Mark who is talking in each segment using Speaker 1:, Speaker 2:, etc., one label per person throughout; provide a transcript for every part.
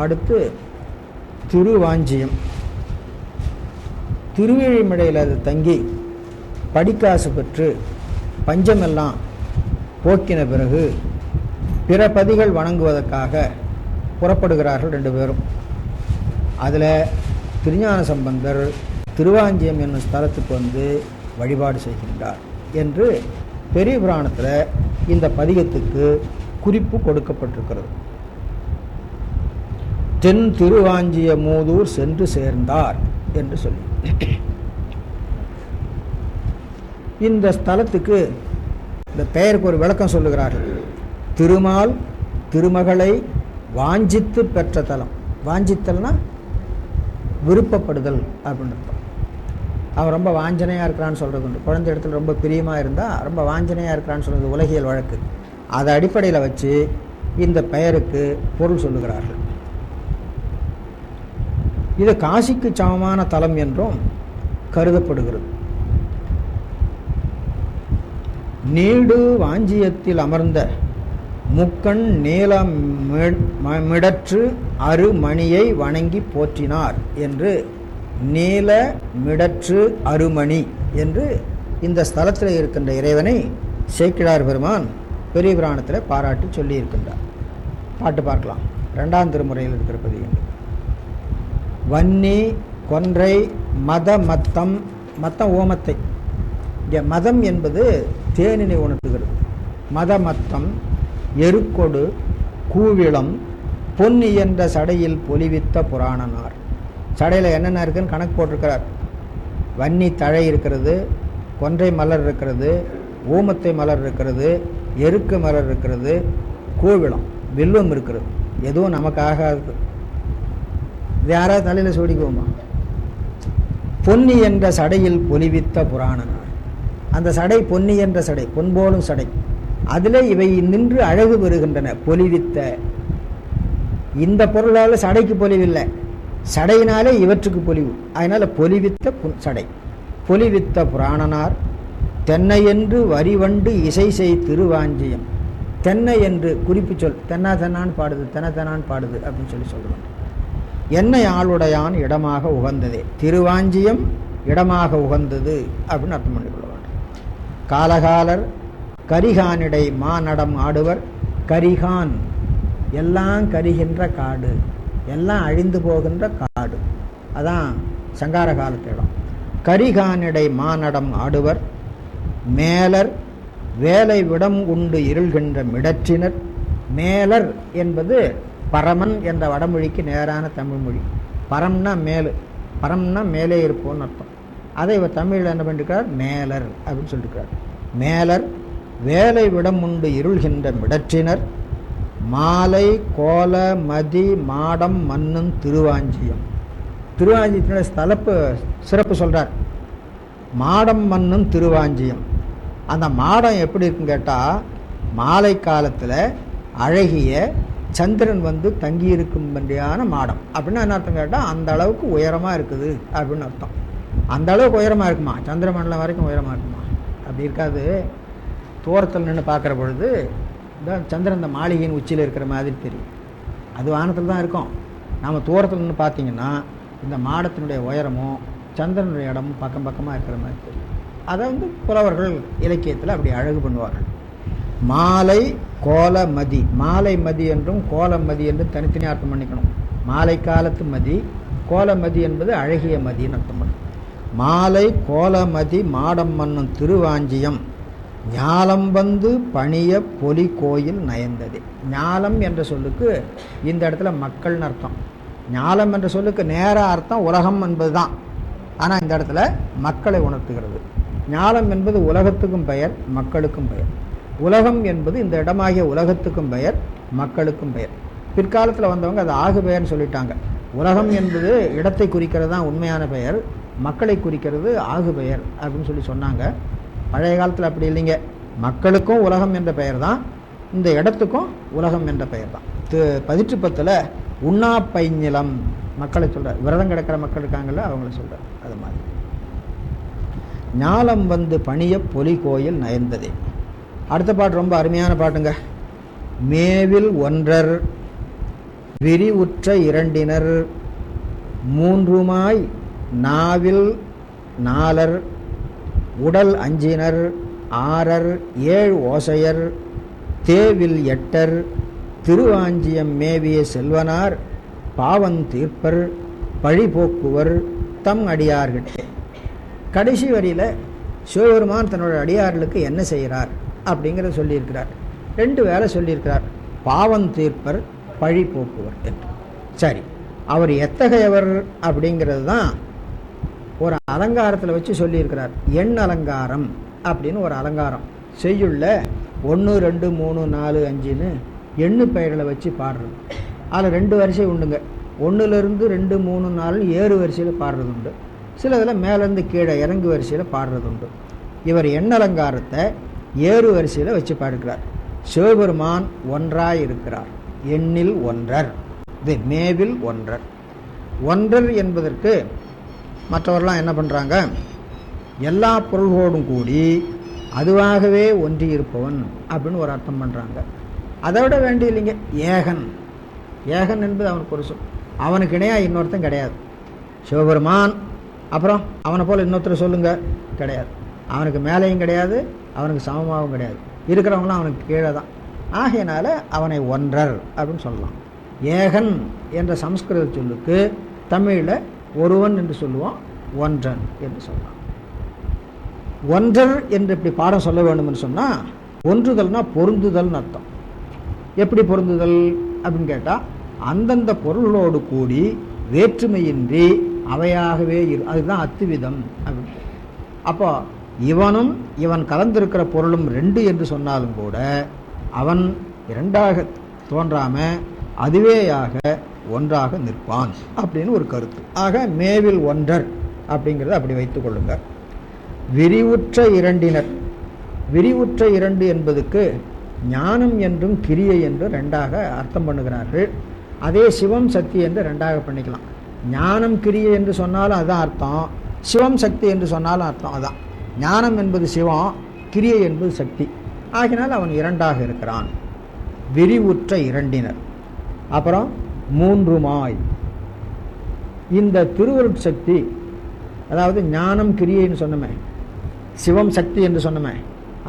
Speaker 1: அடுத்து திருவாஞ்சியம். திருவேழிமடையில் அது தங்கி படிக்காசு பெற்று பஞ்சமெல்லாம் போக்கின பிறகு பிற பதிகள் வணங்குவதற்காக புறப்படுகிறார்கள் 2 பேரும். அதில் திருஞான சம்பந்தர் திருவாஞ்சியம் என்னும் ஸ்தலத்துக்கு வந்து வழிபாடு செய்கின்றார் என்று பெரிய புராணத்தில் இந்த பதிகத்துக்கு குறிப்பு கொடுக்கப்பட்டிருக்கிறது. தென் திருவாஞ்சிய மூதூர் சென்று சேர்ந்தார் என்று சொல்லி இந்த ஸ்தலத்துக்கு இந்த பெயருக்கு ஒரு விளக்கம் சொல்லுகிறார்கள். திருமால் திருமகளை வாஞ்சித்து பெற்ற தலம். வாஞ்சித்தல்னா விருப்பப்படுதல் அப்படின்னு அர்த்தம். அவன் ரொம்ப வாஞ்சனையாக இருக்கிறான்னு சொல்கிறது உண்டு. குழந்தை இடத்துல ரொம்ப பிரியமாக இருந்தால் ரொம்ப வாஞ்சனையாக இருக்கிறான்னு சொல்கிறது உலகியல் வழக்கு. அதை அடிப்படையில் வச்சு இந்த பெயருக்கு பொருள் சொல்லுகிறார்கள். இது காசிக்கு சமமான தலம் என்றும் கருதப்படுகிறது. நீடு வாஞ்சியத்தில் அமர்ந்த முக்கண் நீலமிடற்று அருமணியை வணங்கி போற்றினார் என்று நீல மிடற்று அருமணி என்று இந்த ஸ்தலத்தில் இருக்கின்ற இறைவனை சேக்கிழார் பெருமான் பெரிய புராணத்தில் பாராட்டி சொல்லி இருக்கின்றார். பாட்டு பார்க்கலாம். 2ஆம் திருமுறையில் இருக்கிற பதிவு. வன்னி கொன்றை மத மத்தம். மத்தம் ஓமத்தை. இங்கே மதம் என்பது தேனினை உணர்த்துகிறது. மத மத்தம் எருக்கொடு கூவிளம் பொன்னி என்ற சடையில் பொலிவித்த புராணனார். சடையில் என்னென்ன இருக்குன்னு கணக்கு போட்டிருக்கிறார். வன்னி தழை இருக்கிறது, கொன்றை மலர் இருக்கிறது, ஊமத்தை மலர் இருக்கிறது, எருக்கு மலர் இருக்கிறது, கூவிளம் வில்வம் இருக்கிறது. எதுவும் நமக்கு ஆகாது. இது யாராவது தலையில் சூடிக்குவோமா? பொன்னி என்ற சடையில் பொலிவித்த புராணனார். அந்த சடை பொன்னி என்ற சடை, பொன்போலும் சடை. அதில் இவை நின்று அழகு பெறுகின்றன. பொலிவித்த இந்த பொருளால் சடைக்கு பொலிவில்லை, சடையினாலே இவற்றுக்கு பொலிவு. அதனால் பொலிவித்த சடை. பொலிவித்த புராணனார் தென்னை என்று வரிவண்டு இசை செய் திருவாஞ்சியம். தென்னை என்று குறிப்பு சொல். தென்னா தென்னான்னு பாடுது, தென்ன தென்னான்னு பாடுது அப்படின்னு சொல்லி சொல்லுவாங்க. என்னை ஆளுடையான் இடமாக உகந்ததே. திருவாஞ்சியம் இடமாக உகந்தது அப்படின்னு அர்த்தம் பண்ணிக்கொள்ள வேண்டும். காலகாலர் கரிகானிடை மாநடம் ஆடுவர். கரிகான் எல்லாம் கரிகின்ற காடு, எல்லாம் அழிந்து போகின்ற காடு. அதான் சங்கார காலத்து இடம். கரிகானிடை மாநடம் ஆடுவர். மேலர் வேலை விடம் உண்டு இருள்கின்ற மிடற்றினர். மேலர் என்பது பரமன் என்ற வடமொழிக்கு நேரான தமிழ் மொழி. பரம்னா மேலு, பரம்னா மேலே இருப்போன்னு அர்த்தம். அதை இவர் தமிழில் என்ன பண்ணிருக்கிறார்? மேலர் அப்படின்னு சொல்லியிருக்கிறார். மேலர் வேலை விடம் உண்டு இருள்கின்ற மிடற்றினர். மாலை கோல மதி மாடம் மன்னும் திருவாஞ்சியம். திருவாஞ்சியத்தினுடைய ஸ்தலப்பு சிறப்பு சொல்கிறார். மாடம் மன்னும் திருவாஞ்சியம். அந்த மாடம் எப்படி இருக்குன்னு கேட்டால், மாலை காலத்தில் அழகிய சந்திரன் வந்து தங்கியிருக்கும்படியான மாடம். அப்படின்னா என்ன அர்த்தம் கேட்டால், அந்த அளவுக்கு உயரமாக இருக்குது அப்படின்னு அர்த்தம். அந்த அளவுக்கு உயரமாக இருக்குமா? சந்திரமண்டலம் வரைக்கும் உயரமாக இருக்குமா? அப்படி இருக்காது. தூரத்தில் நின்று பார்க்குற பொழுது இந்த சந்திரன் இந்த மாளிகையின் உச்சியில் இருக்கிற மாதிரி தெரியும். அது வானத்தில் தான் இருக்கும். நாம் தூரத்தில் நின்று பார்த்தீங்கன்னா இந்த மாடத்தினுடைய உயரமும் சந்திரனுடைய இடமும் பக்கம் பக்கமாக இருக்கிற மாதிரி தெரியும். அதை வந்து புலவர்கள் இலக்கியத்தில் அப்படி அழகு பண்ணுவார்கள். மாலை கோல மதி. மாலை மதி என்றும் கோல மதி என்றும் தனித்தனி அர்த்தம் பண்ணிக்கணும். மாலை காலத்து மதி, கோல மதி என்பது அழகிய மதின்னு அர்த்தம் பண்ணும். மாலை கோல மதி மாடம் மன்னும் திருவாஞ்சியம் ஞாலம் வந்து பணிய பொலி கோயில் நயந்தது. ஞாலம் என்ற சொல்லுக்கு இந்த இடத்துல மக்கள்னு அர்த்தம். ஞாலம் என்ற சொல்லுக்கு நேர அர்த்தம் உலகம் என்பது தான். ஆனால் இந்த இடத்துல மக்களை உணர்த்துகிறது. ஞாலம் என்பது உலகத்துக்கும் பெயர், மக்களுக்கும் பெயர். உலகம் என்பது இந்த இடமாகிய உலகத்துக்கும் பெயர், மக்களுக்கும் பெயர். பிற்காலத்தில் வந்தவங்க அது ஆகு பெயர்னு சொல்லிட்டாங்க. உலகம் என்பது இடத்தை குறிக்கிறது தான் உண்மையான பெயர், மக்களை குறிக்கிறது ஆகு பெயர் அப்படின்னு சொல்லி சொன்னாங்க. பழைய காலத்தில் அப்படி இல்லைங்க. மக்களுக்கும் உலகம் என்ற பெயர் தான், இந்த இடத்துக்கும் உலகம் என்ற பெயர் தான். பதிற்றுப்பத்தில் உண்ணா பைநிலம் மக்களை சொல்கிறார். விரதம் கிடக்கிற மக்கள் இருக்காங்கல்ல, அவங்கள சொல்கிறார். அது மாதிரி ஞாலம் வந்து பணிய பொலி கோயில் நயந்ததே. அடுத்த பாட்டு ரொம்ப அருமையான பாட்டுங்க. மேவில் ஒன்றர் விரிவுற்ற இரண்டினர் மூன்றுமாய் நாவில் நாலர் உடல் அஞ்சினர் ஆரர் ஏழு ஓசையர் தேவில் எட்டர் திருவாஞ்சியம் மேவிய செல்வனார் பாவம் தீர்ப்பர் பழிபோக்குவர் தம் அடியார்கள். கடைசி வரியில் சிவபெருமான் தன்னோட அடியார்களுக்கு என்ன செய்கிறார் அப்படிங்கிறத சொல்லியிருக்கிறார். 2 வேலை சொல்லியிருக்கிறார், பாவம் தீர்ப்பர் பழி போக்குவர் என்று. சரி, அவர் எத்தகையவர் அப்படிங்கிறது தான் ஒரு அலங்காரத்தில் வச்சு சொல்லியிருக்கிறார். எண் அலங்காரம் அப்படின்னு ஒரு அலங்காரம் செய்யுள்ள 1 2 3 4 5ன்னு எண்ணு பெயர்களை வச்சு பாடுறது. அதில் 2 வரிசை உண்டுங்க. 1லேருந்து 2 3 4 7 வரிசையில் பாடுறது உண்டு. சிலதில் மேலேருந்து கீழே இறங்கு வரிசையில் பாடுறது உண்டு. இவர் எண்ணலங்காரத்தை 7 வரிசையில் வச்சு பாடுகிறார். சிவபெருமான் ஒன்றாய் இருக்கிறார், எண்ணில் ஒன்றர், இது மேவில் ஒன்றர். ஒன்றர் என்பதற்கு மற்றவர்களாம் என்ன பண்ணுறாங்க, எல்லா பொருள்களோடும் கூடி அதுவாகவே ஒன்றி இருப்பவன் அப்படின்னு ஒரு அர்த்தம் பண்ணுறாங்க. அதை விட வேண்டிய இல்லைங்க, ஏகன். ஏகன் என்பது அவனுக்கு ஒரு சொல். அவனுக்கு இணையாக இன்னொருத்தன் கிடையாது. சிவபெருமான், அப்புறம் அவனை போல் இன்னொருத்தர் சொல்லுங்க, கிடையாது. அவனுக்கு மேலேயும் கிடையாது, அவனுக்கு சமமாகவும் கிடையாது. இருக்கிறவங்களாம் அவனுக்கு கீழே தான். ஆகையினால அவனை ஒன்றர் அப்படின்னு சொல்லலாம். ஏகன் என்ற சமஸ்கிருத சொல்லுக்கு தமிழில் ஒருவன் என்று சொல்லுவோம், ஒன்றன் என்று சொல்லலாம். ஒன்றர் என்று இப்படி பாடம் சொல்ல வேண்டும் என்று சொன்னால், ஒன்றுதல்னா பொருந்துதல்னு அர்த்தம். எப்படி பொருந்துதல் அப்படின்னு கேட்டால், அந்தந்த பொருள்களோடு கூடி வேற்றுமையின்றி அவையாகவே அதுதான் அத்துவிதம் அப்படின்னு. அப்போ இவனும் இவன் கலந்திருக்கிற பொருளும் 2 என்று சொன்னாலும் கூட அவன் 2ஆக தோன்றாமல் அதுவேயாக ஒன்றாக நிற்பான் அப்படின்னு ஒரு கருத்து. ஆக மேவில் ஒன்றர் அப்படிங்கிறத அப்படி வைத்துக் கொள்ளுங்க. விரிவுற்ற இரண்டினர், விரிவுற்ற 2 என்பதுக்கு ஞானம் என்றும் கிரியை என்று 2ஆக அர்த்தம் பண்ணுகிறார்கள். அதே சிவம் சக்தி என்று 2ஆக பண்ணிக்கலாம். ஞானம் கிரியை என்று சொன்னாலும் அதுதான் அர்த்தம், சிவம் சக்தி என்று சொன்னாலும் அர்த்தம் அதான். ஞானம் என்பது சிவம், கிரியை என்பது சக்தி. ஆகினால் அவன் 2ஆக இருக்கிறான். விரிவுற்ற இரண்டினர். அப்புறம் மூன்றுமாய், இந்த திருவருட்சக்தி, அதாவது ஞானம் கிரியைன்னு சொன்னமே, சிவம் சக்தி என்று சொன்னமே,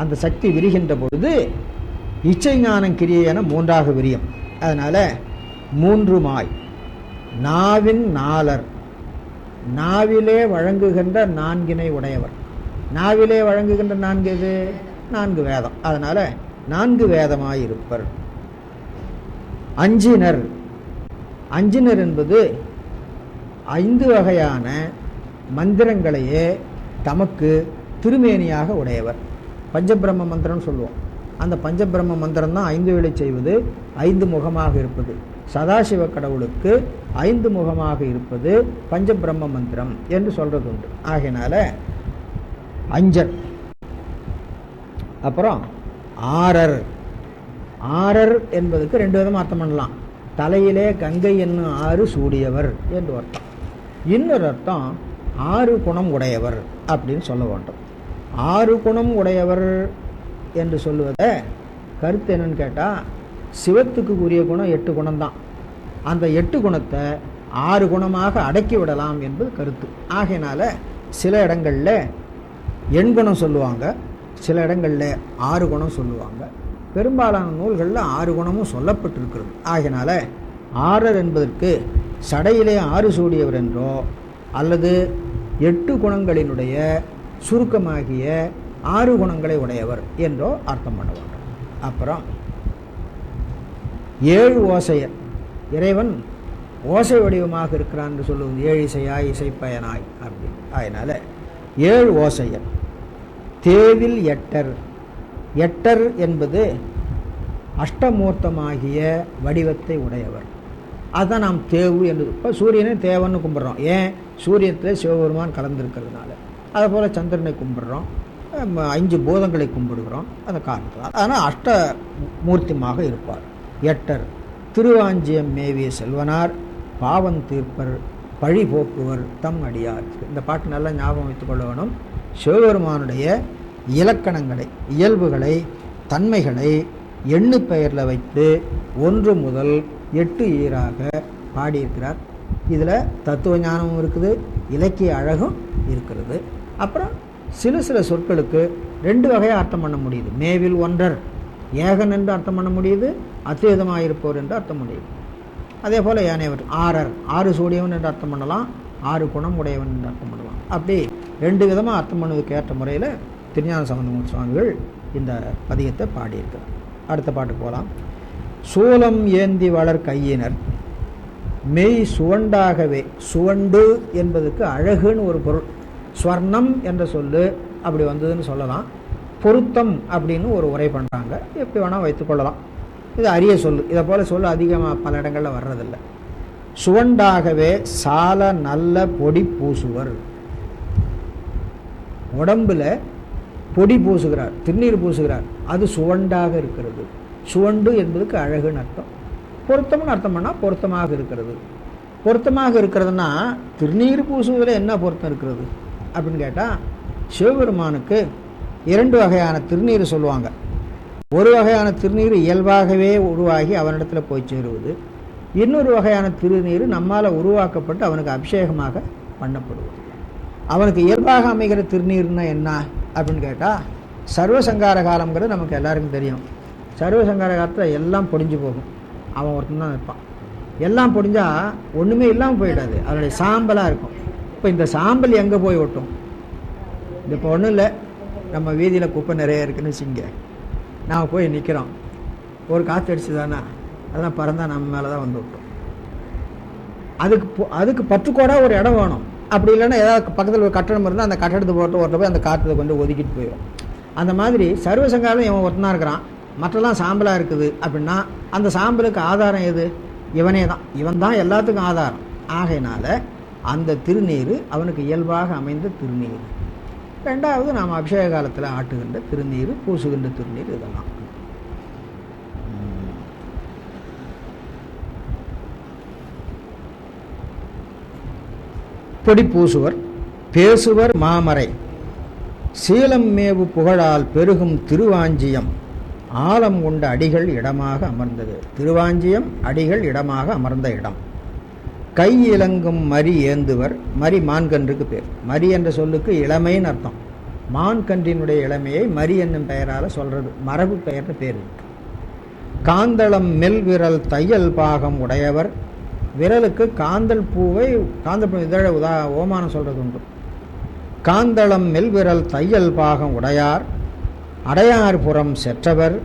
Speaker 1: அந்த சக்தி விரிகின்ற பொழுது இச்சை ஞானம் கிரியை என 3ஆக விரியும். அதனால் மூன்றுமாய். நாவின் நாலர், நாவிலே வழங்குகின்ற 4 உடையவர். நாவிலே வழங்குகின்ற 4 இது 4 வேதம். அதனால் 4 வேதமாயிருப்பர். அஞ்சினர், அஞ்சினர் என்பது 5 வகையான மந்திரங்களையே தமக்கு திருமேனியாக உடையவர். பஞ்சபிரம்ம மந்திரம்னு சொல்லுவோம். அந்த பஞ்சபிரம்ம மந்திரம் தான் 5 வேளை செய்வது, 5 முகமாக இருப்பது. சதாசிவ கடவுளுக்கு 5 முகமாக இருப்பது பஞ்சபிரம்ம மந்திரம் என்று சொல்றது உண்டு. ஆகையினால அஞ்சர். அப்புறம் ஆரர். ஆரர் என்பதுக்கு 2 விதமாக அர்த்தம் பண்ணலாம். தலையிலே கங்கை என்னும் 6 சூடியவர் என்று அர்த்தம். இன்னொரு அர்த்தம் 6 குணம் உடையவர் அப்படின்னு சொல்ல வேண்டும். 6 குணம் உடையவர் என்று சொல்லுவதை கருத்து என்னன்னு கேட்டால், சிவத்துக்கு உரிய குணம் 8 குணம்தான். அந்த 8 குணத்தை 6 குணமாக அடக்கி விடலாம் என்பது கருத்து. ஆகையினால சில இடங்களில் எண்குணம் சொல்லுவாங்க, சில இடங்களில் 6 குணம் சொல்லுவாங்க. பெரும்பாலான நூல்களில் 6 குணமும் சொல்லப்பட்டிருக்கிறது. ஆகையினால ஆரர் என்பதற்கு சடையிலே 6 சூடியவர் என்றோ அல்லது 8 குணங்களினுடைய சுருக்கமாகிய 6 குணங்களை உடையவர் என்றோ அர்த்தம் பண்ண வேண்டும். அப்புறம் 7 ஓசையர். இறைவன் ஓசை வடிவமாக இருக்கிறான் என்று சொல்லுவது 7 இசையாய் இசைப்பயனாய் அப்படி. அதனால் 7 ஓசையர். தேவில் எட்டர். எட்டர் என்பது அஷ்டமூர்த்தமாகிய வடிவத்தை உடையவர். அதுதான் நாம் தேவு என்று. இப்போ சூரியனை தேவன்னு கும்பிட்றோம். ஏன்? சூரியத்தில் சிவபெருமான் கலந்திருக்கிறதுனால. அதே போல் சந்திரனை கும்பிட்றோம், 5 பூதங்களை கும்பிடுகிறோம், அந்த காரணத்தில். அதனால் அஷ்டமூர்த்திமாக இருப்பார். எட்டர். திருவாஞ்சியம் மேவிய செல்வனார் பாவம் தீர்ப்பர் பழி போக்குவர் தம் அடியார். இந்த பாட்டு நல்லா ஞாபகம் வைத்துக் கொள்ள வேணும். சிவபெருமானுடைய இலக்கணங்களை, இயல்புகளை, தன்மைகளை எண்ணு பெயரில் வைத்து 1 முதல் 8 ஈராக பாடியிருக்கிறார். இதில் தத்துவ ஞானமும் இருக்குது, இலக்கிய அழகும் இருக்கிறது. அப்புறம் சில சொற்களுக்கு 2 வகையாக அர்த்தம் பண்ண முடியுது. மேவில் ஒன்றர், ஏகன் என்று அர்த்தம் பண்ண முடியுது, அத்வைதமாக இருப்பவர் என்று அர்த்தம் முடியுது. அதே போல் ஏனையவர் ஆறர், 6 சூடியவன் என்று அர்த்தம் பண்ணலாம், 6 குணம் உடையவன் என்று அர்த்தம் பண்ணலாம். அப்படி 2 விதமாக அர்த்தம் பண்ணுவதற்கு ஏற்ற முறையில் திருஞான சம்பந்த சுவாமிகள் இந்த பதிகத்தை பாடியிருக்கிறார். அடுத்த பாட்டுக்கு போகலாம். சூலம் ஏந்தி வளர் கையினர் மெய் சுவண்டாகவே. சுவண்டு என்பதுக்கு அழகுன்னு ஒரு பொருள். ஸ்வர்ணம் என்ற சொல்லு அப்படி வந்ததுன்னு சொல்லலாம். பொருத்தம் அப்படின்னு ஒரு உரை பண்ணுறாங்க, எப்படி வேணால் வைத்துக்கொள்ளலாம். இது அரிய சொல். இதை போல் சொல் அதிகமாக பல இடங்களில் வர்றதில்லை. சுவண்டாகவே சால நல்ல பொடி பூசுவர். உடம்புல பொடி பூசுகிறார், திருநீர் பூசுகிறார், அது சுவண்டாக இருக்கிறது. சுவண்டு என்பதுக்கு அழகுன்னு அர்த்தம். பொருத்தம்னு அர்த்தம் பண்ணால் பொருத்தமாக இருக்கிறது. பொருத்தமாக இருக்கிறதுனா திருநீர் பூசுவதில் என்ன பொருத்தம் இருக்கிறது அப்படின்னு கேட்டால், சிவபெருமானுக்கு 2 வகையான திருநீர் சொல்லுவாங்க. ஒரு வகையான திருநீர் இயல்பாகவே உருவாகி அவனிடத்தில் போய் சேருவது. இன்னொரு வகையான திருநீர் நம்மால் உருவாக்கப்பட்டு அவனுக்கு அபிஷேகமாக பண்ணப்படுவது. அவனுக்கு இயல்பாக அமைகிற திருநீர்னா என்ன அப்படின்னு கேட்டால், சர்வசங்கார காலங்கிறது நமக்கு எல்லாருக்கும் தெரியும். சர்வசங்கார காலத்தில் எல்லாம் பொடிஞ்சு போகும், அவன் ஒருத்தன் தான் இருப்பான். எல்லாம் பொடிஞ்சால் ஒன்றுமே இல்லாமல் போயிடாது, அதனுடைய சாம்பலாக இருக்கும். இப்போ இந்த சாம்பல் எங்கே போய் ஒட்டும்? இப்போ ஒன்றும் இல்லை, நம்ம வீதியில் குப்பை நிறைய இருக்குன்னு வச்சுங்க, நாம் போய் நிற்கிறோம், ஒரு காற்று அடிச்சு தானே அதெல்லாம் பறந்தால் நம்ம மேலே தான் வந்து விட்டோம். அதுக்கு பற்றுக்கோடாக ஒரு இடம் வேணும். அப்படி இல்லைன்னா ஏதாவது பக்கத்தில் ஒரு கட்டடம் இருந்தால் அந்த கட்டடத்தை போட்டு ஒருத்த போய் அந்த காற்றை கொஞ்சம் ஒதுக்கிட்டு போயிடும். அந்த மாதிரி சர்வசங்காரம் இவன் ஒருத்தனாக இருக்கிறான், மற்றெல்லாம் சாம்பலாக இருக்குது அப்படின்னா அந்த சாம்பலுக்கு ஆதாரம் எது? இவனே தான். இவன் தான் எல்லாத்துக்கும் ஆதாரம். ஆகையினால அந்த திருநீர் அவனுக்கு இயல்பாக அமைந்த திருநீர். 2வது நாம் அபிஷேக காலத்தில் ஆட்டுகின்ற திருநீர், பூசுகின்ற திருநீர், இதெல்லாம். பொடி பூசுவர் பேசுவர் மாமரை சீலம் மேவு புகழால் பெருகும் திருவாஞ்சியம் ஆலம் கொண்ட அடிகள் இடமாக அமர்ந்தது. திருவாஞ்சியம் அடிகள் இடமாக அமர்ந்த இடம். கை இலங்கும் மரி ஏந்துவர். மரி மான்கன்றுக்கு பேர். மரி என்ற சொல்லுக்கு இளமைன்னு அர்த்தம். மான்கன்றினுடைய இளமையை மரி என்னும் பெயரால் சொல்றது, மரபு பெயர்னு பேர். காந்தளம் மெல் விரல் தையல் பாகம் உடையவர். விரலுக்கு காந்தல் பூவை, காந்தல் பூ இதழ ஓமானம் சொல்றது உண்டு. காந்தளம் மெல் விரல் தையல் பாகம் உடையார். அடையார் புறம் செற்றவர்.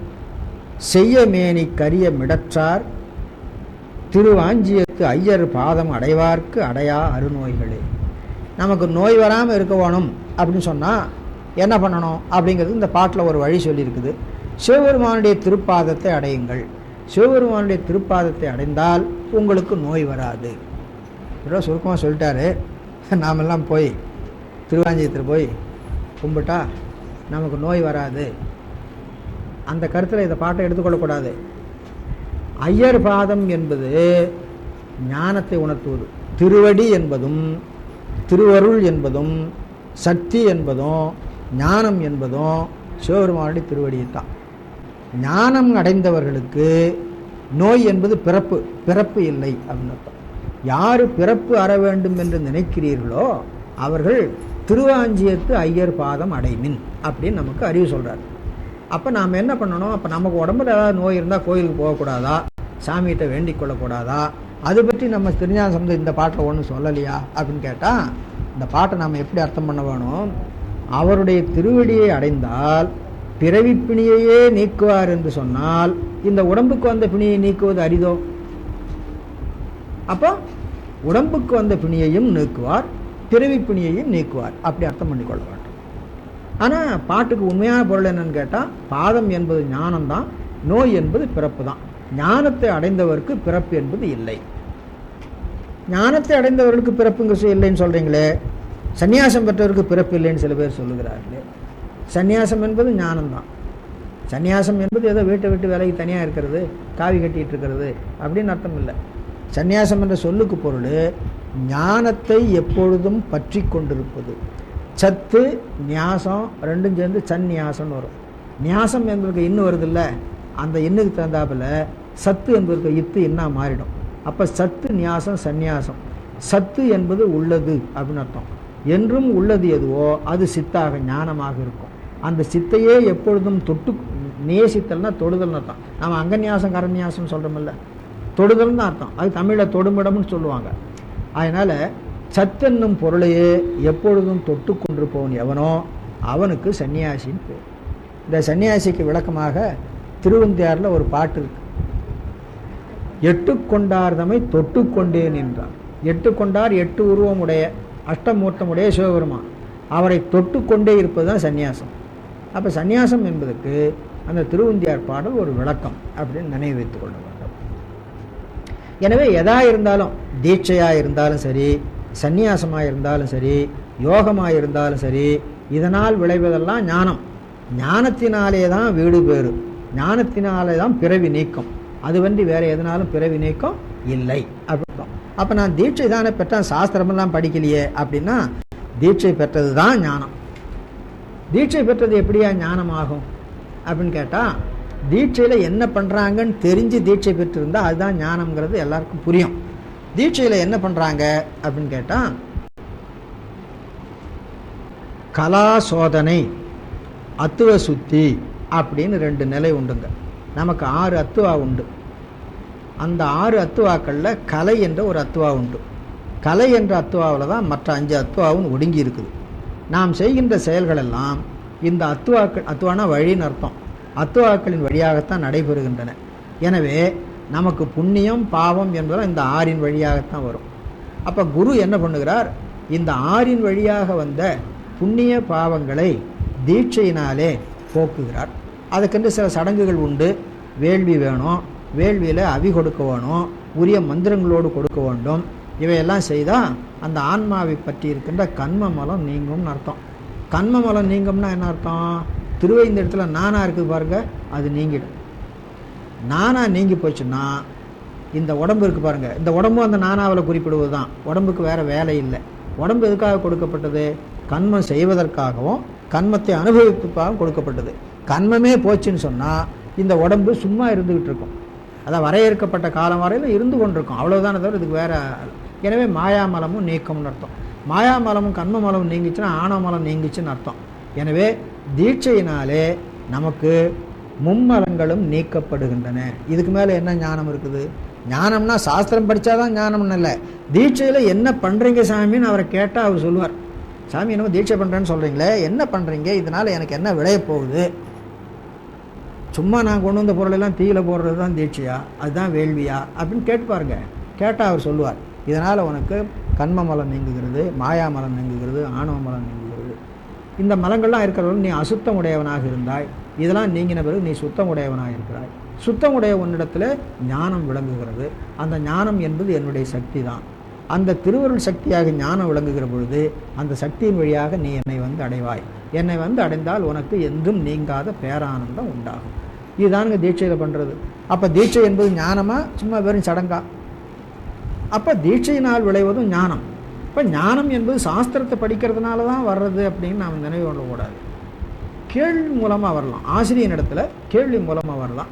Speaker 1: செய்ய மேனி கரிய மிடற்றார். திருவாஞ்சியத்து ஐயர் பாதம் அடைவார்க்கு அடையா அருநோய்களே. நமக்கு நோய் வராமல் இருக்க வேணும் அப்படின்னு சொன்னால் என்ன பண்ணணும் அப்படிங்கிறது இந்த பாட்டில் ஒரு வழி சொல்லியிருக்குது. சிவபெருமானுடைய திருப்பாதத்தை அடையுங்கள். சிவபெருமானுடைய திருப்பாதத்தை அடைந்தால் உங்களுக்கு நோய் வராது. இதோ சுருக்கமாக சொல்லிட்டாரு. நாமெல்லாம் போய் திருவாஞ்சியத்தில் போய் கும்பிட்டா நமக்கு நோய் வராது. அந்த கருத்தில் இந்த பாட்டை எடுத்துக்கொள்ளக்கூடாது. ஐயர் பாதம் என்பது ஞானத்தை உணர்த்துவது. திருவடி என்பதும் திருவருள் என்பதும் சக்தி என்பதும் ஞானம் என்பதும் சிவபெருமானுடைய திருவடியைத்தான். ஞானம் அடைந்தவர்களுக்கு நோய் என்பது பிறப்பு இல்லை அப்படின்னு அர்த்தம். யார் பிறப்பு அற வேண்டும் என்று நினைக்கிறீர்களோ அவர்கள் திருவாஞ்சியத்து ஐயர் பாதம் அடைமின் அப்படின்னு நமக்கு அறிவு சொல்கிறார். அப்போ நாம் என்ன பண்ணணும்? அப்போ நமக்கு உடம்புல ஏதாவது நோய் இருந்தால் கோயிலுக்கு போகக்கூடாதா, சாமிகிட்ட வேண்டிக் கொள்ளக்கூடாதா? அது பற்றி நம்ம திருஞான சம்பந்தர் இந்த பாட்டில் ஒன்றும் சொல்லலையா அப்படின்னு கேட்டால், இந்த பாட்டை நாம் எப்படி அர்த்தம் பண்ண வேணும்? அவருடைய திருவடியை அடைந்தால் பிறவி பிணியையே நீக்குவார் என்று சொன்னால் இந்த உடம்புக்கு வந்த பிணியை நீக்குவது அரிதோ? அப்போ உடம்புக்கு வந்த பிணியையும் நீக்குவார், பிறவி பிணியையும் நீக்குவார், அப்படி அர்த்தம் பண்ணிக்கொள்ள வேண்டும். ஆனால் பாட்டுக்கு உண்மையான பொருள் என்னன்னு கேட்டால், பாதம் என்பது ஞானம்தான், நோய் என்பது பிறப்பு தான். ஞானத்தை அடைந்தவருக்கு பிறப்பு என்பது இல்லை. ஞானத்தை அடைந்தவர்களுக்கு பிறப்புங்க இல்லைன்னு சொல்கிறீங்களே, சன்னியாசம் பெற்றவருக்கு பிறப்பு இல்லைன்னு சில பேர் சொல்லுகிறார்களே. சன்னியாசம் என்பது ஞானம்தான். சன்னியாசம் என்பது ஏதோ வீட்டை விட்டு வேலைக்கு தனியாக இருக்கிறது, காவி கட்டிகிட்டு இருக்கிறது அப்படின்னு அர்த்தம் இல்லை. சன்னியாசம் என்ற சொல்லுக்கு பொருள் ஞானத்தை எப்பொழுதும் பற்றி கொண்டிருப்பது. சத்து நியாசம் ரெண்டும் சேர்ந்து சந்நியாசம்னு வரும். நியாசம் என்பதுக்கு இன்னும் வருது இல்லை, அந்த எண்ணுக்கு தகுந்தாப்பில் சத்து என்பதற்கு இத்து என்ன மாறிடும். அப்போ சத்து நியாசம் சந்நியாசம். சத்து என்பது உள்ளது அப்படின்னு அர்த்தம். என்றும் உள்ளது எதுவோ அது சித்தாக ஞானமாக இருக்கும். அந்த சித்தையே எப்பொழுதும் தொட்டு நேசித்தல்னா தொடுதல்னு அர்த்தம். நம்ம அங்கநியாசம் கரநியாசம் சொல்கிறோமில்ல, தொடுதல்னு அர்த்தம். அது தமிழில் தொடுமிடம்னு சொல்லுவாங்க. அதனால் சத்தென்னும் பொருளையே எப்பொழுதும் தொட்டு கொண்டிருப்பவன் எவனோ அவனுக்கு சன்னியாசின்னு பேர். இந்த சன்னியாசிக்கு விளக்கமாக திருவந்தியாரில் ஒரு பாட்டு இருக்கு. எட்டு கொண்டார்தமை தொட்டு கொண்டேன் என்றார். எட்டு கொண்டார் 8 உருவமுடைய அஷ்டமூர்த்தமுடைய சிவபெருமான், அவரை தொட்டு கொண்டே இருப்பது தான் சன்னியாசம். அப்போ சன்னியாசம் என்பதற்கு அந்த திருவந்தியார் பாடல் ஒரு விளக்கம் அப்படின்னு நினைவு வைத்துக் கொள்ள வேண்டும். எனவே எதா இருந்தாலும், தீட்சையாக இருந்தாலும் சரி, சந்நியாசமாக இருந்தாலும் சரி, யோகமாக இருந்தாலும் சரி, இதனால் விளைவதெல்லாம் ஞானம். ஞானத்தினாலே தான் வீடு பேறு, ஞானத்தினாலே தான் பிறவி நீக்கம். அது வந்து வேறு எதனாலும் பிறவி நீக்கம் இல்லை அப்படின்றோம். அப்போ நான் தீட்சை தானே பெற்றேன், சாஸ்திரமெல்லாம் படிக்கலையே அப்படின்னா, தீட்சை பெற்றது தான் ஞானம். தீட்சை பெற்றது எப்படியா ஞானம் ஆகும் அப்படின்னு கேட்டால், தீட்சையில் என்ன பண்ணுறாங்கன்னு தெரிஞ்சு தீட்சை பெற்றிருந்தால் அதுதான் ஞானம்ங்கிறது எல்லாருக்கும் புரியும். தீட்சையில் என்ன பண்ணுறாங்க அப்படின்னு கேட்டால், கலா சோதனை, அத்துவ சுத்தி அப்படின்னு 2 நிலை உண்டுங்க. நமக்கு 6 அத்துவா உண்டு. அந்த 6 அத்துவாக்களில் கலை என்ற ஒரு அத்துவா உண்டு. கலை என்ற அத்துவாவில் தான் மற்ற 5 அத்துவாவும் ஒடுங்கி இருக்குது. நாம் செய்கின்ற செயல்களெல்லாம் இந்த அத்துவாக்கள், அத்துவானா வழின்னு அர்த்தம், அத்துவாக்களின் வழியாகத்தான் நடைபெறுகின்றன. எனவே நமக்கு புண்ணியம் பாவம் என்பதெல்லாம் இந்த 6 வழியாகத்தான் வரும். அப்போ குரு என்ன பண்ணுகிறார், இந்த 6 வழியாக வந்த புண்ணிய பாவங்களை தீட்சையினாலே போக்குகிறார். அதுக்கென்று சில சடங்குகள் உண்டு. வேள்வி வேணும், வேள்வியில் அவி கொடுக்க வேணும், உரிய மந்திரங்களோடு கொடுக்க வேண்டும். இவையெல்லாம் செய்தால் அந்த ஆன்மாவை பற்றி இருக்கின்ற கண்ம மலம் நீங்கும்னு அர்த்தம். கண்ம மலம் நீங்கும்னா என்ன அர்த்தம், திருவைந்த இடத்துல நானா இருக்குது பாருங்க, அது நீங்கிடும். நானா நீங்கி போச்சுன்னா இந்த உடம்பு இருக்குது பாருங்க, இந்த உடம்பும் அந்த நானாவில் குறிப்பிடுவது தான். உடம்புக்கு வேறு வேலை இல்லை. உடம்பு எதுக்காக கொடுக்கப்பட்டது, கண்மம் செய்வதற்காகவும் கண்மத்தை அனுபவிப்பதற்காகவும் கொடுக்கப்பட்டது. கண்மமே போச்சுன்னு சொன்னால் இந்த உடம்பு சும்மா இருந்துக்கிட்டு இருக்கும். அதான் வரையறுக்கப்பட்ட காலம் வரையில் இருந்து கொண்டிருக்கும், அவ்வளோதானே தவிர இதுக்கு வேறு. எனவே மாயாமலமும் நீக்கம்னு அர்த்தம். மாயாமலமும் கண்ம மலமும் நீங்கிச்சுன்னா ஆணவமலம் நீங்கிச்சுன்னு அர்த்தம். எனவே தீட்சையினாலே நமக்கு மும்மலங்களும் நீக்கப்படுகின்றன. இதுக்கு மேலே என்ன ஞானம் இருக்குது? ஞானம்னா சாஸ்திரம் படித்தாதான் ஞானம்னு இல்லை. தீட்சையில் என்ன பண்ணுறீங்க சாமின்னு அவரை கேட்டால் அவர் சொல்லுவார். சாமி என்னமோ தீட்சை பண்ணுறேன்னு சொல்கிறீங்களே, என்ன பண்ணுறீங்க, இதனால் எனக்கு என்ன விளைய போகுது? சும்மா நான் கொண்டு வந்த பொருளெல்லாம் தீயில போடுறது தான் தீட்சையா, அதுதான் வேள்வியா அப்படின்னு கேட்டு பாருங்க. கேட்டால் அவர் சொல்லுவார், இதனால் உனக்கு கண்ம மலம் நீங்குகிறது, மாயா மலம் நீங்குகிறது, ஆணவ மலம் நீங்குகிறது. இந்த மலங்கள்லாம் இருக்கிறவர்கள் நீ அசுத்தம் உடையவனாக இருந்தாய், இதெல்லாம் நீங்கின பிறகு நீ சுத்தம் உடையவனாக இருக்கிறாய். சுத்தமுடைய உன்னிடத்தில் ஞானம் விளங்குகிறது. அந்த ஞானம் என்பது என்னுடைய சக்தி தான். அந்த திருவருள் சக்தியாக ஞானம் விளங்குகிற பொழுது அந்த சக்தியின் வழியாக நீ என்னை வந்து அடைவாய். என்னை வந்து அடைந்தால் உனக்கு என்றும் நீங்காத பேரானந்தம் உண்டாகும். இதுதானுங்க தீட்சையில் பண்ணுறது. அப்போ தீட்சை என்பது ஞானமா சும்மா வெறும் சடங்கா? அப்போ தீட்சையினால் விளைவதும் ஞானம். இப்போ ஞானம் என்பது சாஸ்திரத்தை படிக்கிறதுனால தான் வர்றது அப்படின்னு நாம் நினைவு கொள்ளக்கூடாது. கேள்வி மூலமாக வரலாம், ஆசிரியன் இடத்துல கேள்வி மூலமாக வரலாம்.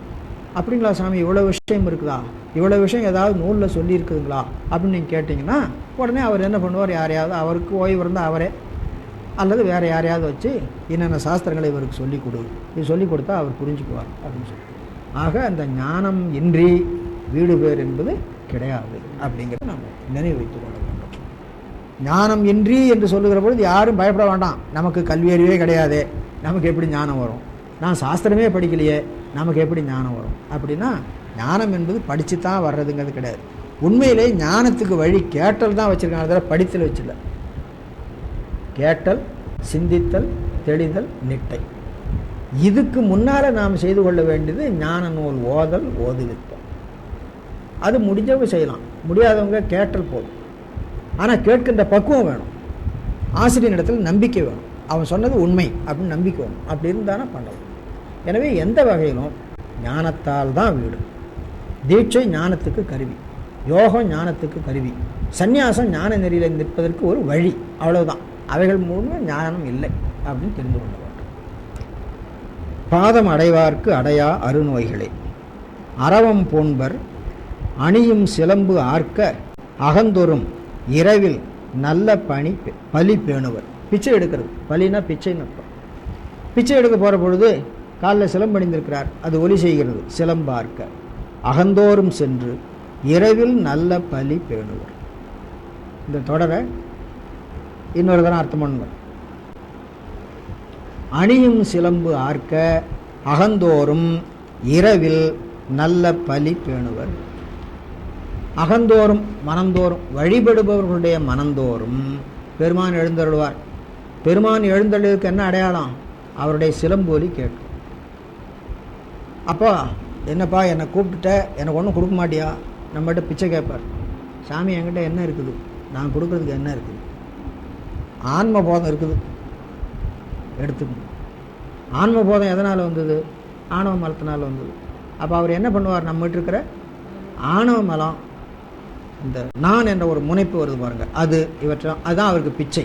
Speaker 1: அப்படிங்களா சாமி, இவ்வளோ விஷயம் இருக்குதா, இவ்வளோ விஷயம் ஏதாவது நூலில் சொல்லியிருக்குதுங்களா அப்படின்னு நீங்கள் கேட்டிங்கன்னா உடனே அவர் என்ன பண்ணுவார், யாரையாவது அவருக்கு ஓய்வு இருந்தால் அவரே அல்லது வேறு யாரையாவது வச்சு என்னென்ன சாஸ்திரங்களை இவருக்கு சொல்லிக் கொடு, இது சொல்லிக் கொடுத்தா அவர் புரிஞ்சுக்குவார் அப்படின்னு சொல்லி. ஆக அந்த ஞானம் இன்றி வீடு பேர் என்பது கிடையாது அப்படிங்கிறத நம்ம நினைவு வைத்துக் கொள்ள வேண்டும். ஞானம் இன்றி என்று சொல்லுகிற பொழுது யாரும் பயப்பட வேண்டாம். நமக்கு கல்வி அறிவே கிடையாது, நமக்கு எப்படி ஞானம் வரும், நான் சாஸ்திரமே படிக்கலையே, நமக்கு எப்படி ஞானம் வரும் அப்படின்னா, ஞானம் என்பது படித்து தான் வர்றதுங்கிறது கிடையாது. உண்மையிலே ஞானத்துக்கு வழி கேட்டல் தான் வச்சுருக்காங்க, அதில் படித்தல் வச்சில்ல. கேட்டல், சிந்தித்தல், தெளிதல், நிட்டை. இதுக்கு முன்னால் நாம் செய்து கொள்ள வேண்டியது ஞான நூல் ஓதல், ஓதுவித்தல். அது முடிஞ்சவங்க செய்யலாம், முடியாதவங்க கேட்டல் போதும். ஆனால் கேட்கின்ற பக்குவம் வேணும், ஆசிரியர் இடத்துல நம்பிக்கை வேணும், அவன் சொன்னது உண்மை அப்படின்னு நம்பிக்கை வேணும். அப்படி இருந்தானே பண்ணலாம். எனவே எந்த வகையிலும் ஞானத்தால் தான் வீடு. தீட்சை ஞானத்துக்கு கருவி, யோகம் ஞானத்துக்கு கருவி, சந்நியாசம் ஞான நெறியில் நிற்பதற்கு ஒரு வழி, அவ்வளவுதான். அவைகள் மூலமாக ஞானம் இல்லை அப்படின்னு தெரிந்து கொள்ள வேண்டும். பாதம் அடைவார்க்கு அடையா அருநோய்களே. அரவம் போன்பர் அணியும் சிலம்பு ஆர்க்க அகந்தொரும் இரவில் நல்ல பலி பேணுவர். பிச்சை எடுக்கிறது, பலினா பிச்சைன்னு அர்த்தம். பிச்சை எடுக்க போகிற பொழுது காலில் சிலம்பு அணிந்திருக்கிறார், அது ஒலி செய்கிறது. சிலம்பார்க்க அகந்தோறும் சென்று இரவில் நல்ல பலி பேணுவர். இந்த தொடரை இன்னொரு தரம் அர்த்தம் பண்ணுவார். அணியும் சிலம்பு ஆர்க்க அகந்தோறும் இரவில் நல்ல பலி பேணுவர். அகந்தோறும் மனந்தோறும், வழிபடுபவர்களுடைய மனந்தோறும் பெருமான் எழுந்தருள்வார். பெருமான் எழுந்தருளுக்கு என்ன அடையாளம்? அவருடைய சிலம்பொலி கேட்கும். அப்போ என்னப்பா என்னை கூப்பிட்டுட்ட, எனக்கு ஒன்றும் கொடுக்க மாட்டியா? நம்மகிட்ட பிச்சை கேட்பார். சாமி என்கிட்ட என்ன இருக்குது, நான் கொடுக்கறதுக்கு என்ன இருக்குது? ஆன்ம போதம் இருக்குது, எடுத்துக்கணும். ஆன்ம போதம் எதனால் வந்தது? ஆணவ மலத்தினால் வந்தது. அப்போ அவர் என்ன பண்ணுவார்? நம்மகிட்ட இருக்கிற ஆணவ மலம், இந்த நான் என்ற ஒரு முனைப்பு வருது பாருங்க, அது அதுதான் அவருக்கு பிச்சை.